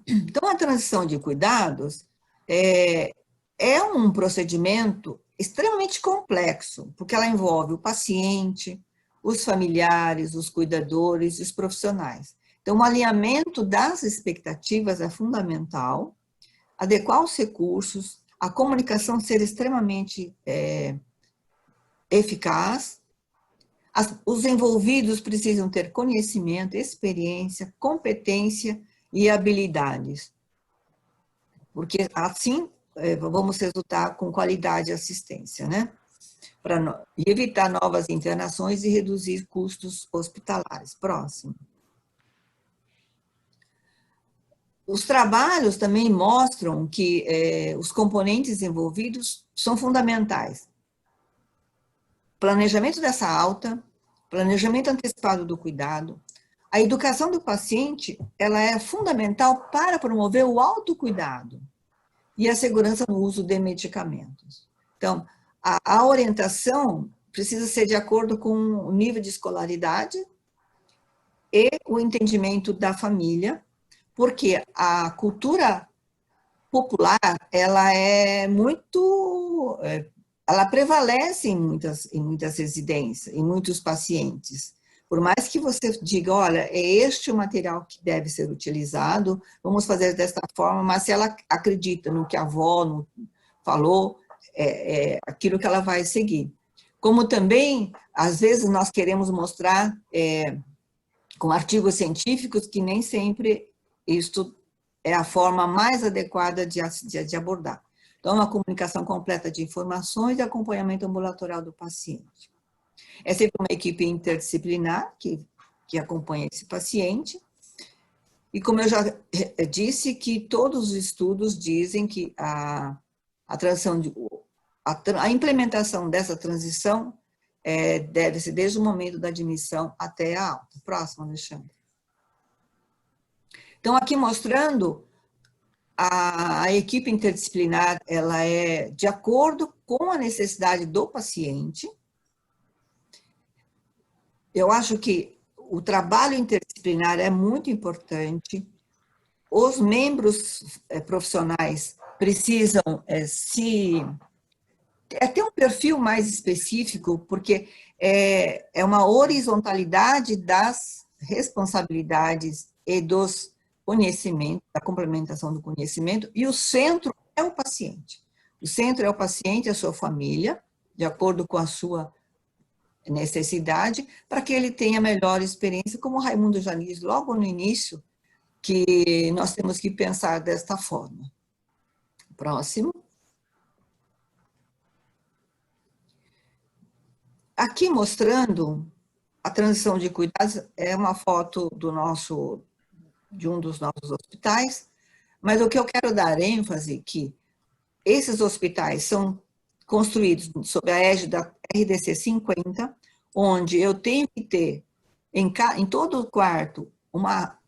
Então, a transição de cuidados é um procedimento extremamente complexo, porque ela envolve o paciente, os familiares, os cuidadores e os profissionais. Então, o alinhamento das expectativas é fundamental, adequar os recursos, a comunicação ser extremamente eficaz, os envolvidos precisam ter conhecimento, experiência, competência e habilidades, porque assim vamos resultar com qualidade de assistência, né? Para evitar novas internações e reduzir custos hospitalares. Próximo. Os trabalhos também mostram que os componentes envolvidos são fundamentais. Planejamento dessa alta, planejamento antecipado do cuidado, a educação do paciente, ela é fundamental para promover o autocuidado e a segurança no uso de medicamentos. Então, a orientação precisa ser de acordo com o nível de escolaridade e o entendimento da família, porque a cultura popular, ela é muito, ela prevalece em muitas residências, em muitos pacientes. Por mais que você diga, olha, é este o material que deve ser utilizado, vamos fazer desta forma, mas se ela acredita no que a avó falou, é aquilo que ela vai seguir. Como também, às vezes, nós queremos mostrar com artigos científicos que nem sempre isto é a forma mais adequada de abordar. Então, uma comunicação completa de informações e acompanhamento ambulatorial do paciente. É sempre uma equipe interdisciplinar que acompanha esse paciente. E como eu já disse, que todos os estudos dizem que a implementação dessa transição deve-se desde o momento da admissão até a alta. Próximo, Alexandre. Então, aqui mostrando a equipe interdisciplinar, ela é de acordo com a necessidade do paciente. Eu acho que o trabalho interdisciplinar é muito importante. Os membros profissionais precisam ter um perfil mais específico, porque é uma horizontalidade das responsabilidades e dos conhecimentos, da complementação do conhecimento, e o centro é o paciente. O centro é o paciente e a sua família, de acordo com a sua necessidade, para que ele tenha melhor experiência, como o Raimundo já disse logo no início, que nós temos que pensar desta forma. Próximo. Aqui mostrando a transição de cuidados, é uma foto de um dos nossos hospitais, mas o que eu quero dar ênfase é que esses hospitais são construídos sob a égide da RDC 50, onde eu tenho que ter em todo o quarto a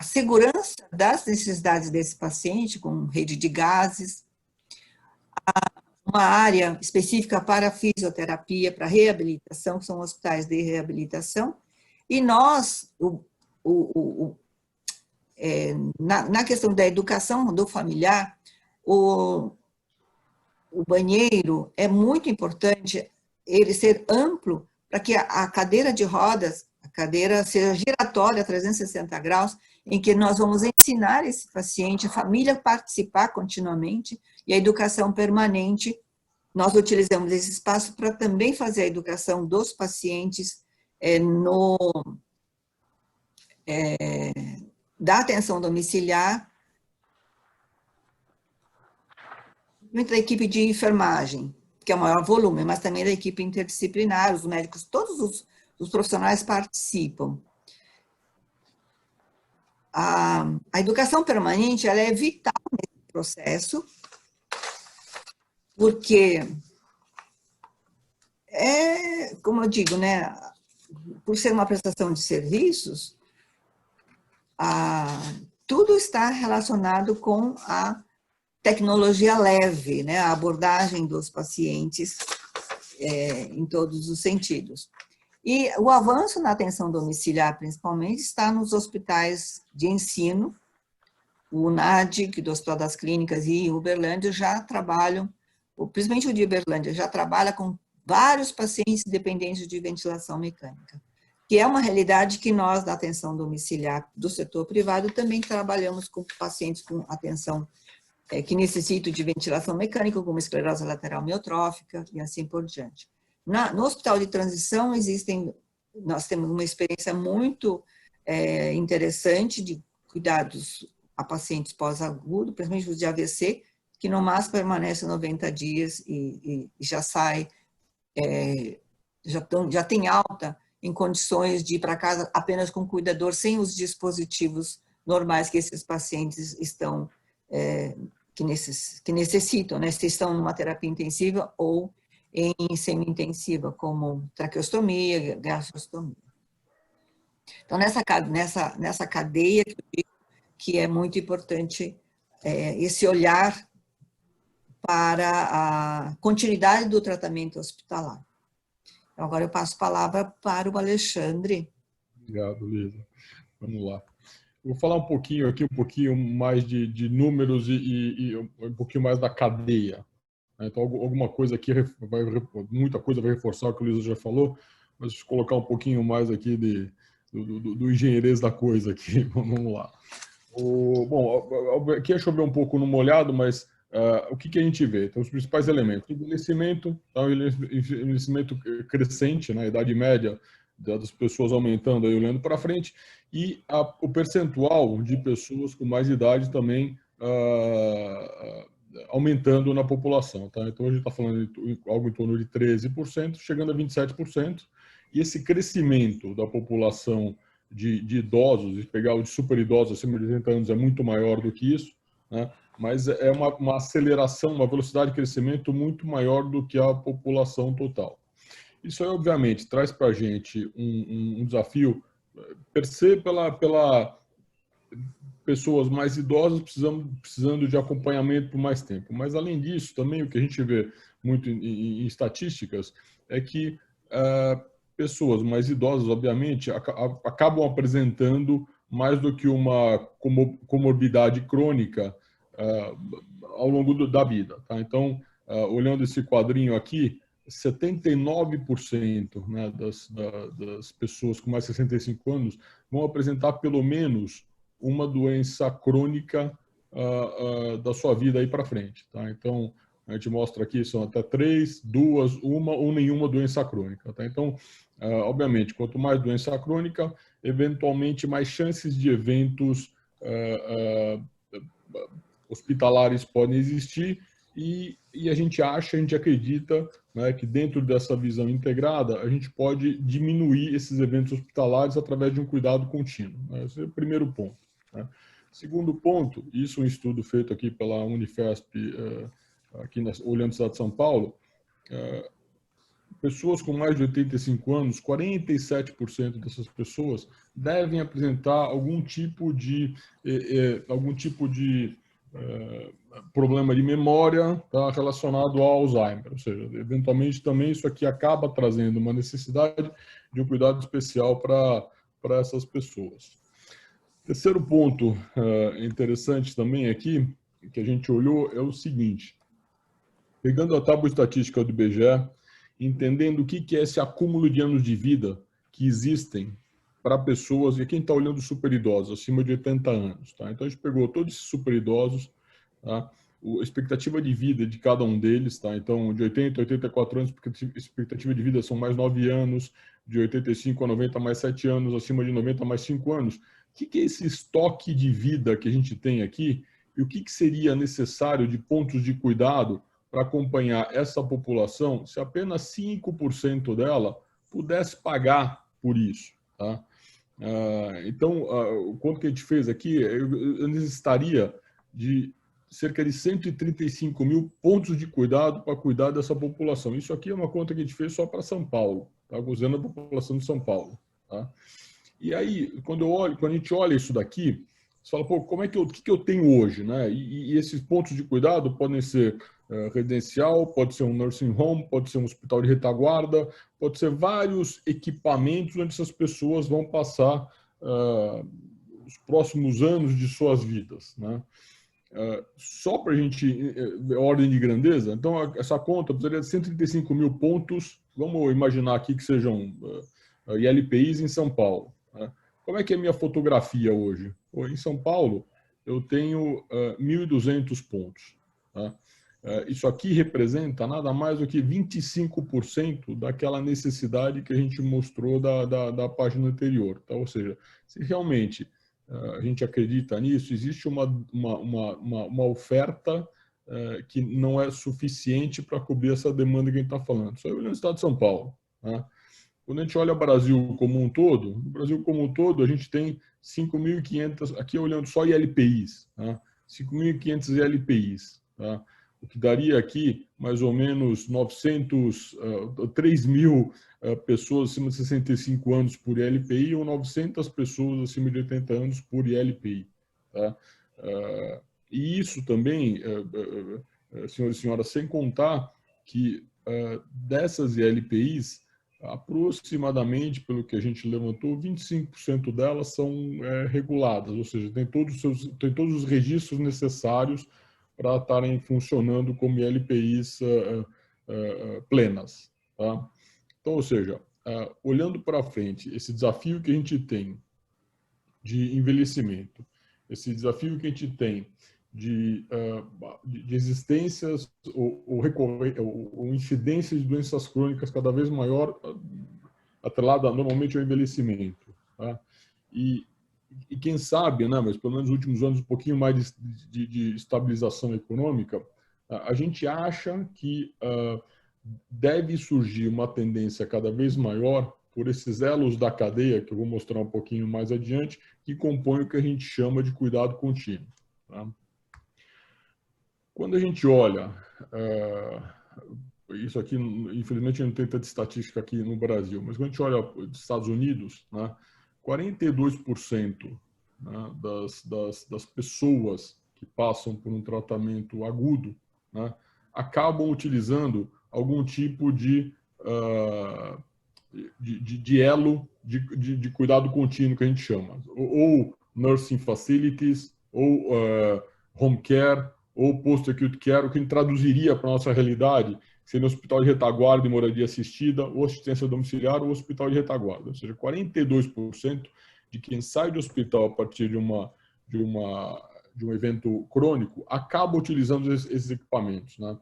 segurança das necessidades desse paciente, com rede de gases, uma área específica para fisioterapia, para reabilitação, que são hospitais de reabilitação, e nós, na questão da educação do familiar, o banheiro é muito importante ele ser amplo para que a cadeira de rodas, a cadeira seja giratória, 360 graus, em que nós vamos ensinar esse paciente, a família participar continuamente, e a educação permanente, nós utilizamos esse espaço para também fazer a educação dos pacientes da atenção domiciliar, da equipe de enfermagem, que é o maior volume, mas também da equipe interdisciplinar, os médicos, todos os profissionais participam. A educação permanente, ela é vital nesse processo, porque como eu digo, né, por ser uma prestação de serviços, tudo está relacionado com a tecnologia leve, né, a abordagem dos pacientes em todos os sentidos. E o avanço na atenção domiciliar, principalmente, está nos hospitais de ensino. O NAD, do Hospital das Clínicas, e Uberlândia já trabalham, principalmente o de Uberlândia, já trabalha com vários pacientes dependentes de ventilação mecânica, que é uma realidade que nós, da atenção domiciliar do setor privado, também trabalhamos com pacientes com atenção que necessitam de ventilação mecânica, como esclerose lateral amiotrófica e assim por diante. No hospital de transição, nós temos uma experiência muito interessante de cuidados a pacientes pós-agudo, principalmente os de AVC, que no máximo permanece 90 dias e já sai, já tem alta em condições de ir para casa apenas com cuidador, sem os dispositivos normais que esses pacientes estão, que necessitam, né, se estão numa terapia intensiva ou em semi-intensiva, como traqueostomia, gastrostomia. Então, nessa cadeia que é muito importante esse olhar para a continuidade do tratamento hospitalar. Então, agora eu passo a palavra para o Alexandre. Obrigado, Lisa. Vamos lá. Eu vou falar um pouquinho mais de números e um pouquinho mais da cadeia. Então, alguma coisa aqui, muita coisa vai reforçar o que o Lisa já falou, mas deixa eu colocar um pouquinho mais aqui do engenheirês da coisa aqui. Vamos lá. Bom, aqui é chover um pouco no molhado, mas o que a gente vê? Então, os principais elementos. Envelhecimento, envelhecimento crescente, né? A idade média das pessoas aumentando, aí olhando para frente, e o percentual de pessoas com mais idade também aumentando na população. Tá? Então, a gente está falando de algo em torno de 13%, chegando a 27%, e esse crescimento da população de idosos, e pegar os super idosos acima de 80 anos é muito maior do que isso, né? Mas é uma aceleração, uma velocidade de crescimento muito maior do que a população total. Isso aí, obviamente, traz para a gente um desafio, pela pessoas mais idosas precisando de acompanhamento por mais tempo. Mas, além disso, também o que a gente vê muito em estatísticas é que pessoas mais idosas, obviamente, acabam apresentando mais do que uma comorbidade crônica ao longo da vida. Tá? Então, olhando esse quadrinho aqui, 79%, né, das pessoas com mais de 65 anos vão apresentar pelo menos uma doença crônica da sua vida aí para frente. Tá? Então, a gente mostra aqui, são até 3, 2, uma ou nenhuma doença crônica. Tá? Então, obviamente, quanto mais doença crônica, eventualmente mais chances de eventos hospitalares podem existir e a gente acredita, né, que dentro dessa visão integrada, a gente pode diminuir esses eventos hospitalares através de um cuidado contínuo. Né? Esse é o primeiro ponto. Né? Segundo ponto, isso é um estudo feito aqui pela Unifesp, aqui olhando a cidade de São Paulo, pessoas com mais de 85 anos, 47% dessas pessoas devem apresentar algum tipo de problema de memória, tá, relacionado ao Alzheimer. Ou seja, eventualmente também isso aqui acaba trazendo uma necessidade de um cuidado especial para essas pessoas. Terceiro ponto interessante também aqui, que a gente olhou, é o seguinte. Pegando a tábua estatística do IBGE, entendendo o que é esse acúmulo de anos de vida que existem para pessoas, e quem está olhando super idosos, acima de 80 anos. Tá? Então, a gente pegou todos esses super idosos, tá? A expectativa de vida de cada um deles, tá? Então, de 80 a 84 anos, a expectativa de vida são mais 9 anos, de 85 a 90 mais 7 anos, acima de 90 mais 5 anos. O que é esse estoque de vida que a gente tem aqui e o que seria necessário de pontos de cuidado para acompanhar essa população se apenas 5% dela pudesse pagar por isso? Tá? Então, o quanto que a gente fez aqui, eu necessitaria de cerca de 135 mil pontos de cuidado para cuidar dessa população. Isso aqui é uma conta que a gente fez só para São Paulo, tá? Usando a população de São Paulo. Tá? E aí, quando a gente olha isso daqui, você fala, pô, o que eu tenho hoje? Né? E esses pontos de cuidado podem ser residencial, pode ser um nursing home, pode ser um hospital de retaguarda, pode ser vários equipamentos onde essas pessoas vão passar os próximos anos de suas vidas. Né? Só para a gente, ordem de grandeza, então essa conta precisaria de 135 mil pontos, vamos imaginar aqui que sejam ILPIs em São Paulo. Né? Como é que é a minha fotografia hoje? Em São Paulo, eu tenho 1.200 pontos. Tá? Isso aqui representa nada mais do que 25% daquela necessidade que a gente mostrou da página anterior. Tá? Ou seja, se realmente a gente acredita nisso, existe uma oferta que não é suficiente para cobrir essa demanda que a gente está falando. Só olhando o estado de São Paulo. Tá? Quando a gente olha o Brasil como um todo, no Brasil como um todo, a gente tem 5.500, aqui olhando só ILPIs, tá? 5.500 ILPIs, tá? O que daria aqui mais ou menos 3 mil pessoas acima de 65 anos por ILPI ou 900 pessoas acima de 80 anos por ILPI. Tá? E isso também, senhores e senhoras, sem contar que dessas ILPIs, aproximadamente, pelo que a gente levantou, 25% delas são reguladas, ou seja, tem todos os registros necessários para estarem funcionando como ILPIs plenas. Tá? Então, ou seja, olhando para frente, esse desafio que a gente tem de envelhecimento, esse desafio que a gente tem de existências ou incidência de doenças crônicas cada vez maior, atrelada normalmente ao envelhecimento. Tá? E quem sabe, né, mas pelo menos nos últimos anos, um pouquinho mais de estabilização econômica, a gente acha que deve surgir uma tendência cada vez maior por esses elos da cadeia, que eu vou mostrar um pouquinho mais adiante, que compõem o que a gente chama de cuidado contínuo. Tá? Quando a gente olha, isso aqui, infelizmente, não tem tanta estatística aqui no Brasil, mas quando a gente olha os Estados Unidos, né, 42%, né, das pessoas que passam por um tratamento agudo, né, acabam utilizando algum tipo de elo de cuidado contínuo, que a gente chama, ou nursing facilities, ou home care, ou post-acute care, o que a gente traduziria para a nossa realidade, seria hospital de retaguarda e moradia assistida, ou assistência domiciliar, ou hospital de retaguarda. Ou seja, 42% de quem sai do hospital a partir de um evento crônico acaba utilizando esses equipamentos. Né?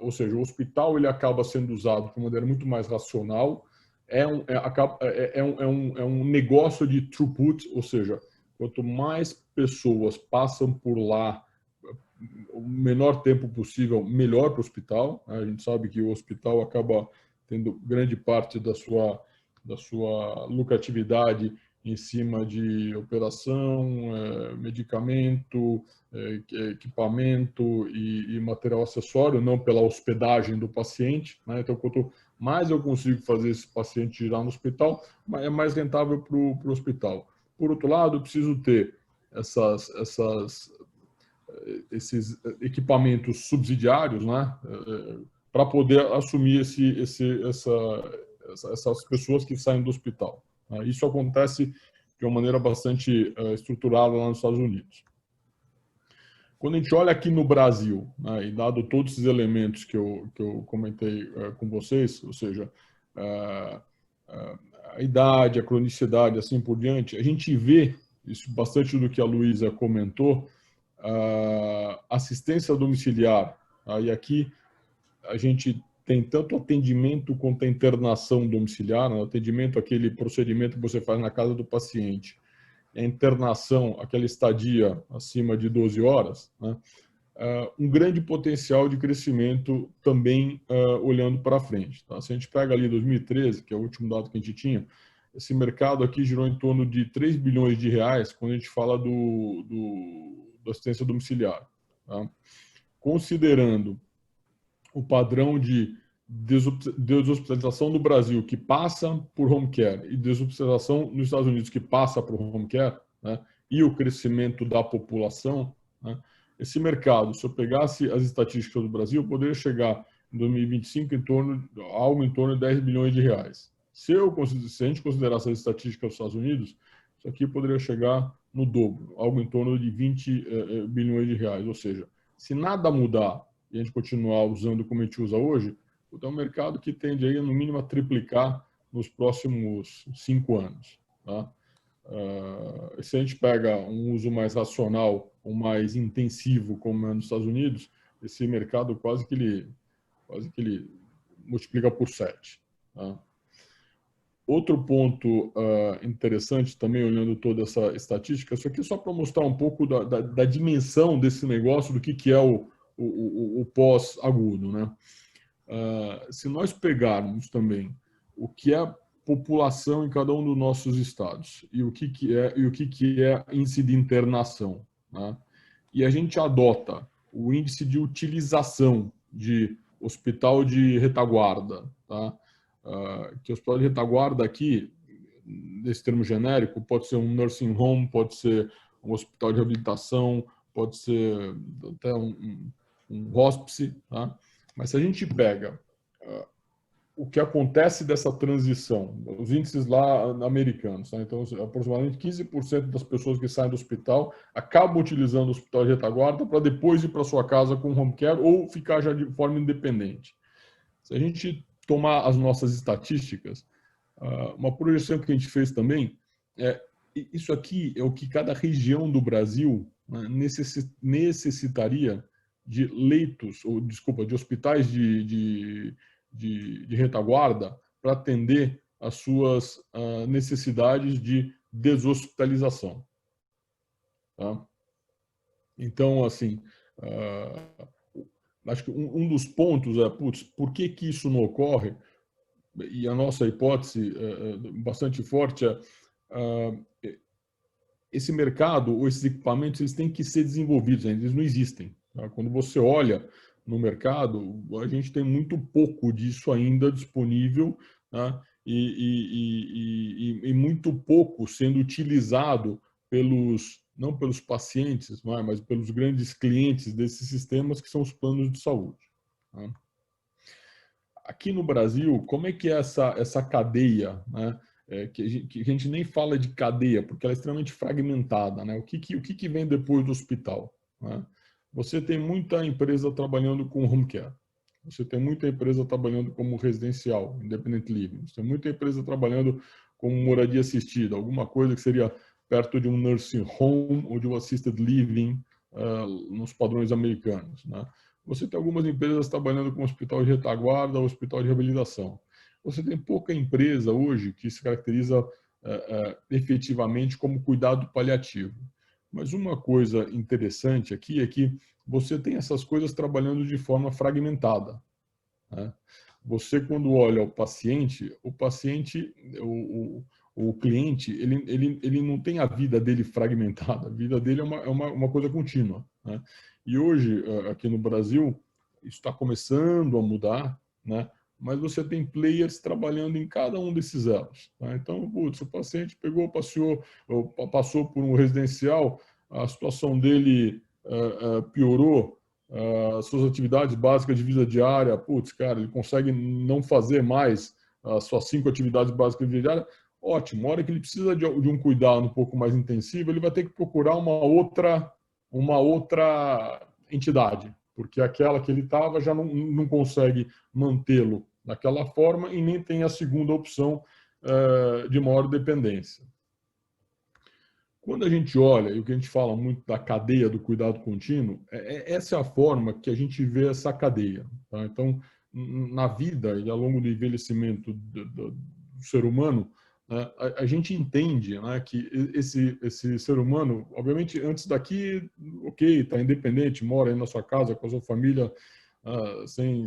Ou seja, o hospital ele acaba sendo usado de uma maneira muito mais racional, é um negócio de throughput, ou seja, quanto mais pessoas passam por lá o menor tempo possível, melhor para o hospital. A gente sabe que o hospital acaba tendo grande parte da sua lucratividade em cima de operação, medicamento, equipamento e material acessório, não pela hospedagem do paciente. Né? Então, quanto mais eu consigo fazer esse paciente girar no hospital, é mais rentável para o hospital. Por outro lado, eu preciso ter esses equipamentos subsidiários, né, para poder assumir essas pessoas que saem do hospital. Isso acontece de uma maneira bastante estruturada lá nos Estados Unidos. Quando a gente olha aqui no Brasil, né, e dado todos esses elementos que eu comentei com vocês, ou seja, a idade, a cronicidade, assim por diante, a gente vê, isso bastante do que a Luísa comentou, assistência domiciliar. E aqui a gente tem tanto atendimento quanto a internação domiciliar. O atendimento, aquele procedimento que você faz na casa do paciente. A internação, aquela estadia acima de 12 horas. Né? Um grande potencial de crescimento também olhando para frente. Tá? Se a gente pega ali 2013, que é o último dado que a gente tinha, esse mercado aqui girou em torno de 3 bilhões de reais quando a gente fala da assistência domiciliar. Tá? Considerando o padrão de deshospitalização no Brasil que passa por home care e deshospitalização nos Estados Unidos que passa por home care, né, e o crescimento da população, né, esse mercado, se eu pegasse as estatísticas do Brasil, poderia chegar em 2025 algo em torno de 10 bilhões de reais. Se a gente considerasse as estatísticas dos Estados Unidos, isso aqui poderia chegar no dobro, algo em torno de 20 bilhões de reais. Ou seja, se nada mudar e a gente continuar usando como a gente usa hoje, é um mercado que tende aí, no mínimo, a triplicar nos próximos 5 anos. Tá? Se a gente pega um uso mais racional ou mais intensivo, como é nos Estados Unidos, esse mercado quase que ele multiplica por 7. Tá? Outro ponto interessante também, olhando toda essa estatística, isso aqui é só para mostrar um pouco da dimensão desse negócio, do que é o pós-agudo, né? Se nós pegarmos também o que é população em cada um dos nossos estados e o que é índice de internação, né? E a gente adota o índice de utilização de hospital de retaguarda, tá? Que hospital de retaguarda aqui, nesse termo genérico, pode ser um nursing home, pode ser um hospital de reabilitação, pode ser até um hospice, tá? Mas se a gente pega o que acontece dessa transição, os índices lá americanos, tá? Então, aproximadamente 15% das pessoas que saem do hospital acabam utilizando o hospital de retaguarda para depois ir para sua casa com home care ou ficar já de forma independente. Se a gente tomar as nossas estatísticas, uma projeção que a gente fez também, isso aqui é o que cada região do Brasil, né, necessitaria de leitos, de hospitais de retaguarda para atender às suas necessidades de deshospitalização. Tá? Então, assim, acho que um dos pontos é, por que isso não ocorre? E a nossa hipótese bastante forte esse mercado ou esses equipamentos, eles têm que ser desenvolvidos, eles não existem. Tá? Quando você olha no mercado, a gente tem muito pouco disso ainda disponível, tá? E muito pouco sendo utilizado não pelos pacientes, mas pelos grandes clientes desses sistemas, que são os planos de saúde. Tá? Aqui no Brasil, como é que é essa cadeia, né? Que a gente nem fala de cadeia, porque ela é extremamente fragmentada, né? O que vem depois do hospital, né? Você tem muita empresa trabalhando com home care, você tem muita empresa trabalhando como residencial, independent living, você tem muita empresa trabalhando com moradia assistida, alguma coisa que seria perto de um nursing home ou de um assisted living nos padrões americanos, né? Você tem algumas empresas trabalhando com hospital de retaguarda ou hospital de reabilitação. Você tem pouca empresa hoje que se caracteriza efetivamente como cuidado paliativo. Mas uma coisa interessante aqui é que você tem essas coisas trabalhando de forma fragmentada, né? Você, quando olha o cliente, ele não tem a vida dele fragmentada, a vida dele é uma coisa contínua, né? E hoje, aqui no Brasil, isso está começando a mudar, né? Mas você tem players trabalhando em cada um desses elos, tá? Então, o paciente passou por um residencial, a situação dele piorou, as suas atividades básicas de vida diária, cara, ele consegue não fazer mais as suas 5 atividades básicas de vida diária, ótimo. A hora que ele precisa de um cuidado um pouco mais intensivo, ele vai ter que procurar uma outra entidade, porque aquela que ele estava já não consegue mantê-lo daquela forma e nem tem a segunda opção de maior dependência. Quando a gente olha, e o que a gente fala muito da cadeia do cuidado contínuo, essa é a forma que a gente vê essa cadeia. Tá? Então, na vida e ao longo do envelhecimento do ser humano, né, a gente entende, né, que esse ser humano, obviamente, antes daqui, ok, está independente, mora aí na sua casa com a sua família, sem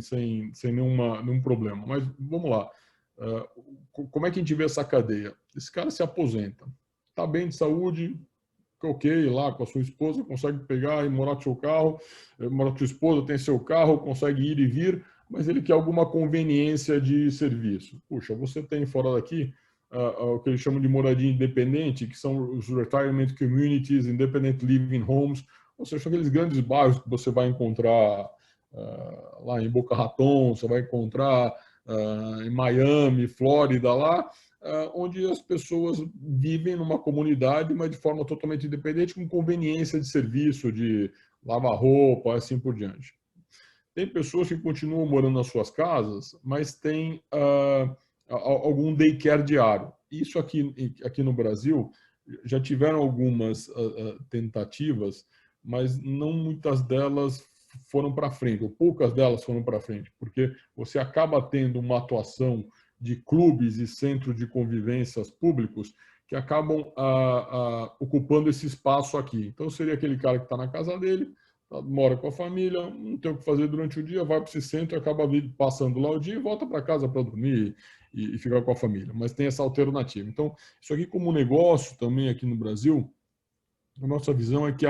nenhum problema. Mas vamos lá. como é que a gente vê essa cadeia? Esse cara se aposenta, está bem de saúde, ok, lá com a sua esposa, consegue pegar e morar com seu carro, morar com sua esposa, tem seu carro, consegue ir e vir, mas ele quer alguma conveniência de serviço. Puxa, você tem fora daqui o que eles chamam de moradia independente, que são os retirement communities, independent living homes, ou seja, são aqueles grandes bairros que você vai encontrar lá em Boca Raton, você vai encontrar em Miami, Flórida, lá, onde as pessoas vivem numa comunidade, mas de forma totalmente independente, com conveniência de serviço, de lavar roupa, assim por diante. Tem pessoas que continuam morando nas suas casas, mas tem algum daycare diário. Isso aqui no Brasil, já tiveram algumas tentativas, mas não muitas delas foram para frente, ou poucas delas foram para frente, porque você acaba tendo uma atuação de clubes e centros de convivências públicos que acabam ocupando esse espaço aqui. Então, seria aquele cara que está na casa dele, mora com a família, não tem o que fazer durante o dia, vai para esse centro e acaba passando lá o dia e volta para casa para dormir e ficar com a família. Mas tem essa alternativa. Então, isso aqui como negócio também aqui no Brasil, a nossa visão é que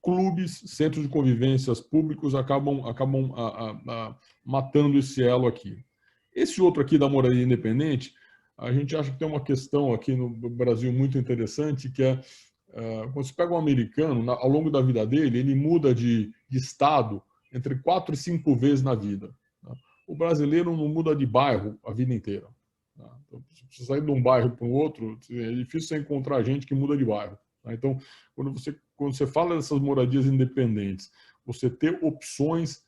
clubes, centros de convivências públicos acabam matando esse elo aqui. Esse outro aqui da moradia independente, a gente acha que tem uma questão aqui no Brasil muito interessante, que é quando você pega um americano, ao longo da vida dele, ele muda de estado entre 4 e 5 vezes na vida. O brasileiro não muda de bairro a vida inteira. Então, se você sair de um bairro para o outro, é difícil você encontrar gente que muda de bairro. Então, quando você fala dessas moradias independentes, você ter opções,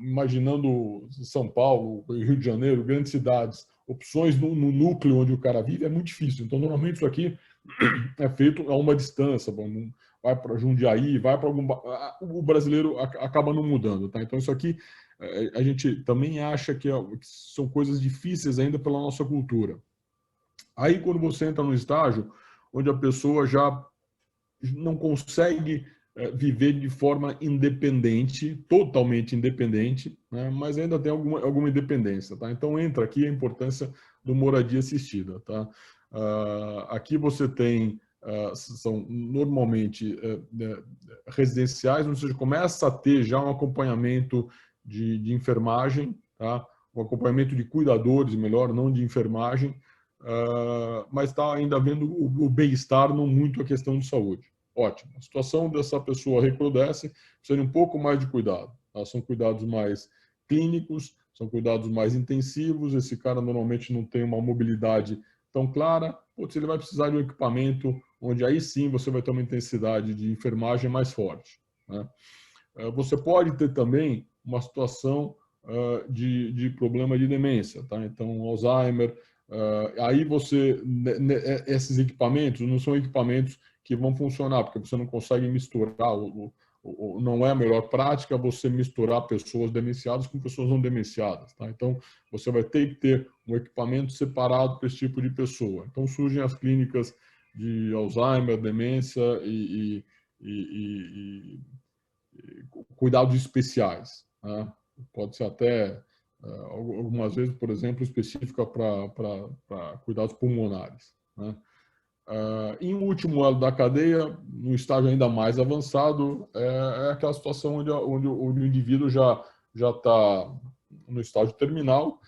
imaginando São Paulo, Rio de Janeiro, grandes cidades, opções no núcleo onde o cara vive, é muito difícil. Então, normalmente isso aqui é feito a uma distância, vai para Jundiaí, vai para algum... O brasileiro acaba não mudando. Tá? Então, isso aqui a gente também acha que são coisas difíceis ainda pela nossa cultura. Aí, quando você entra num estágio onde a pessoa já não consegue viver de forma independente, totalmente independente, né? Mas ainda tem alguma independência. Tá? Então, entra aqui a importância do moradia assistida. Tá? Aqui você tem, são normalmente residenciais, onde você começa a ter já um acompanhamento de enfermagem, tá? Um acompanhamento de cuidadores, melhor, não de enfermagem, mas está ainda havendo o bem-estar, não muito a questão de saúde. Ótimo. A situação dessa pessoa recrudesce, precisa de um pouco mais de cuidado. Tá? São cuidados mais clínicos, são cuidados mais intensivos. Esse cara normalmente não tem uma mobilidade tão clara. Putz, ele vai precisar de um equipamento onde aí sim você vai ter uma intensidade de enfermagem mais forte. Né? Você pode ter também uma situação de problema de demência. Tá? Então, Alzheimer. Aí esses equipamentos não são equipamentos que vão funcionar, porque você não consegue misturar, não é a melhor prática você misturar pessoas demenciadas com pessoas não demenciadas. Tá? Então, você vai ter que ter um equipamento separado para esse tipo de pessoa. Então, surgem as clínicas de Alzheimer, demência e cuidados especiais. Tá? Pode ser até... algumas vezes, por exemplo, específica para cuidados pulmonares. Né? Em último elo da cadeia, no estágio ainda mais avançado, é aquela situação onde o indivíduo já está no estágio terminal,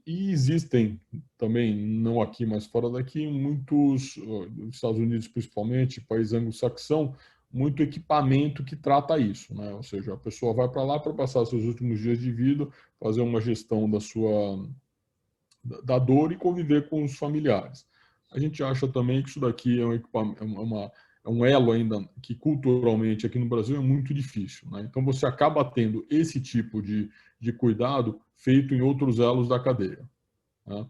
e existem também, não aqui, mas fora daqui, muitos, nos Estados Unidos principalmente, país anglo-saxão, muito equipamento que trata isso, né? Ou seja, a pessoa vai para lá para passar seus últimos dias de vida, fazer uma gestão da dor e conviver com os familiares. A gente acha também que isso daqui é um equipamento, é um elo ainda que culturalmente aqui no Brasil é muito difícil, né? Então você acaba tendo esse tipo de cuidado feito em outros elos da cadeia. Né?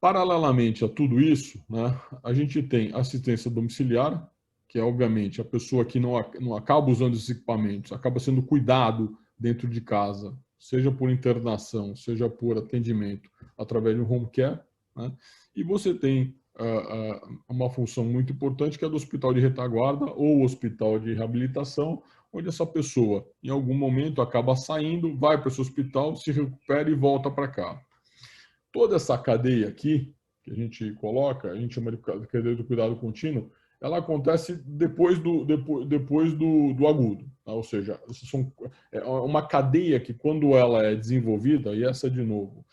Paralelamente a tudo isso, né, a gente tem assistência domiciliar, que é, obviamente, a pessoa que não acaba usando esses equipamentos, acaba sendo cuidado dentro de casa, seja por internação, seja por atendimento através do home care. Né? E você tem uma função muito importante, que é do hospital de retaguarda ou hospital de reabilitação, onde essa pessoa, em algum momento, acaba saindo, vai para esse hospital, se recupera e volta para cá. Toda essa cadeia aqui, que a gente coloca, a gente chama de cadeia do cuidado contínuo, ela acontece depois do agudo. Tá? Ou seja, é uma cadeia que, quando ela é desenvolvida, e essa, de novo,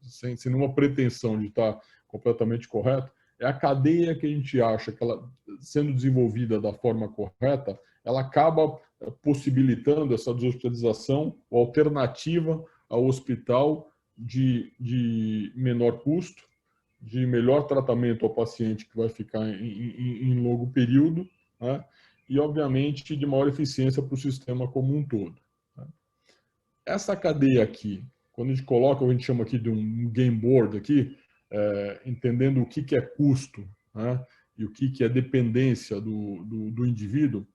sem nenhuma pretensão de estar completamente correto, é a cadeia que a gente acha que, ela sendo desenvolvida da forma correta, ela acaba possibilitando essa deshospitalização ou alternativa ao hospital de menor custo, de melhor tratamento ao paciente que vai ficar em longo período, né? E, obviamente, de maior eficiência para o sistema como um todo. Né? Essa cadeia aqui, quando a gente coloca, a gente chama aqui de um game board, aqui, entendendo o que é custo, né? E o que é dependência do indivíduo,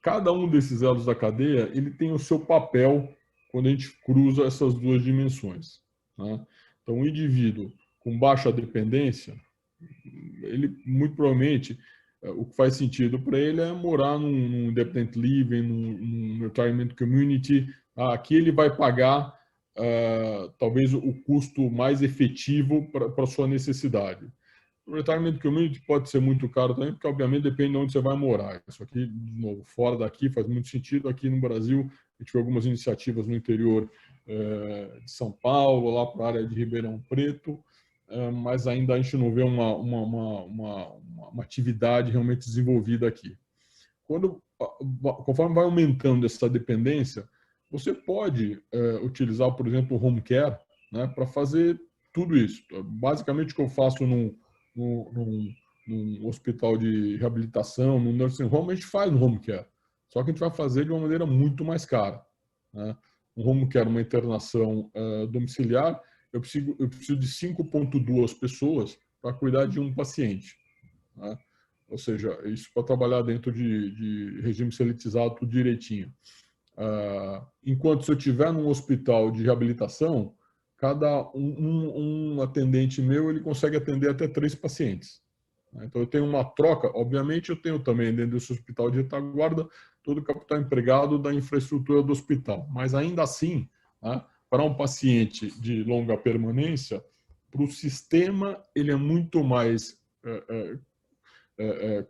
cada um desses elos da cadeia ele tem o seu papel quando a gente cruza essas duas dimensões. Né? Então, o indivíduo com baixa dependência, ele muito provavelmente, o que faz sentido para ele é morar num independent living, num retirement community. Aqui ele vai pagar talvez o custo mais efetivo para a sua necessidade. O retirement community pode ser muito caro também, porque obviamente depende de onde você vai morar. Isso aqui, de novo, fora daqui faz muito sentido. Aqui no Brasil, a gente vê algumas iniciativas no interior de São Paulo, lá para a área de Ribeirão Preto, mas ainda a gente não vê uma atividade realmente desenvolvida aqui. Conforme vai aumentando essa dependência, você pode utilizar, por exemplo, o home care, né, para fazer tudo isso. Basicamente, o que eu faço num hospital de reabilitação, num nursing home, a gente faz no home care. Só que a gente vai fazer de uma maneira muito mais cara. Né? Um home care, uma internação domiciliar, eu preciso de 5,2 pessoas para cuidar de um paciente. Né? Ou seja, isso para trabalhar dentro de regime seletizado, tudo direitinho. Enquanto se eu estiver num hospital de reabilitação, cada um atendente meu ele consegue atender até 3 pacientes. Então, eu tenho uma troca. Obviamente, eu tenho também, dentro desse hospital de retaguarda, todo o capital empregado da infraestrutura do hospital. Mas, ainda assim, né, para um paciente de longa permanência, para o sistema, ele é muito mais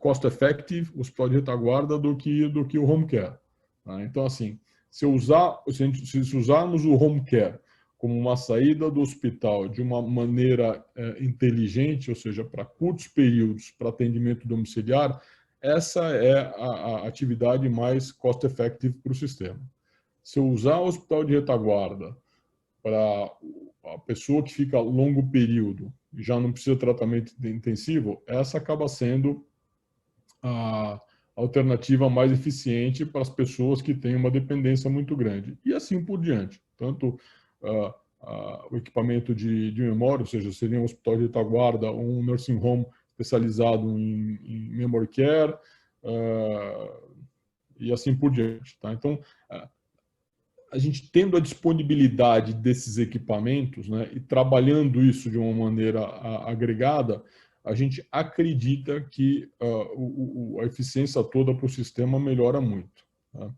cost-effective, o hospital de retaguarda, do que o home care. Tá? Então, assim, se usarmos o home care como uma saída do hospital de uma maneira inteligente, ou seja, para curtos períodos, para atendimento domiciliar, essa é a atividade mais cost-effective para o sistema. Se eu usar o hospital de retaguarda para a pessoa que fica longo período e já não precisa de tratamento intensivo, essa acaba sendo a alternativa mais eficiente para as pessoas que têm uma dependência muito grande. E assim por diante. Tanto o equipamento de memória, ou seja, seria um hospital de retaguarda ou um nursing home especializado em memory care, e assim por diante. Tá? Então, a gente tendo a disponibilidade desses equipamentos, né, e trabalhando isso de uma maneira agregada, a gente acredita que a eficiência toda para o sistema melhora muito.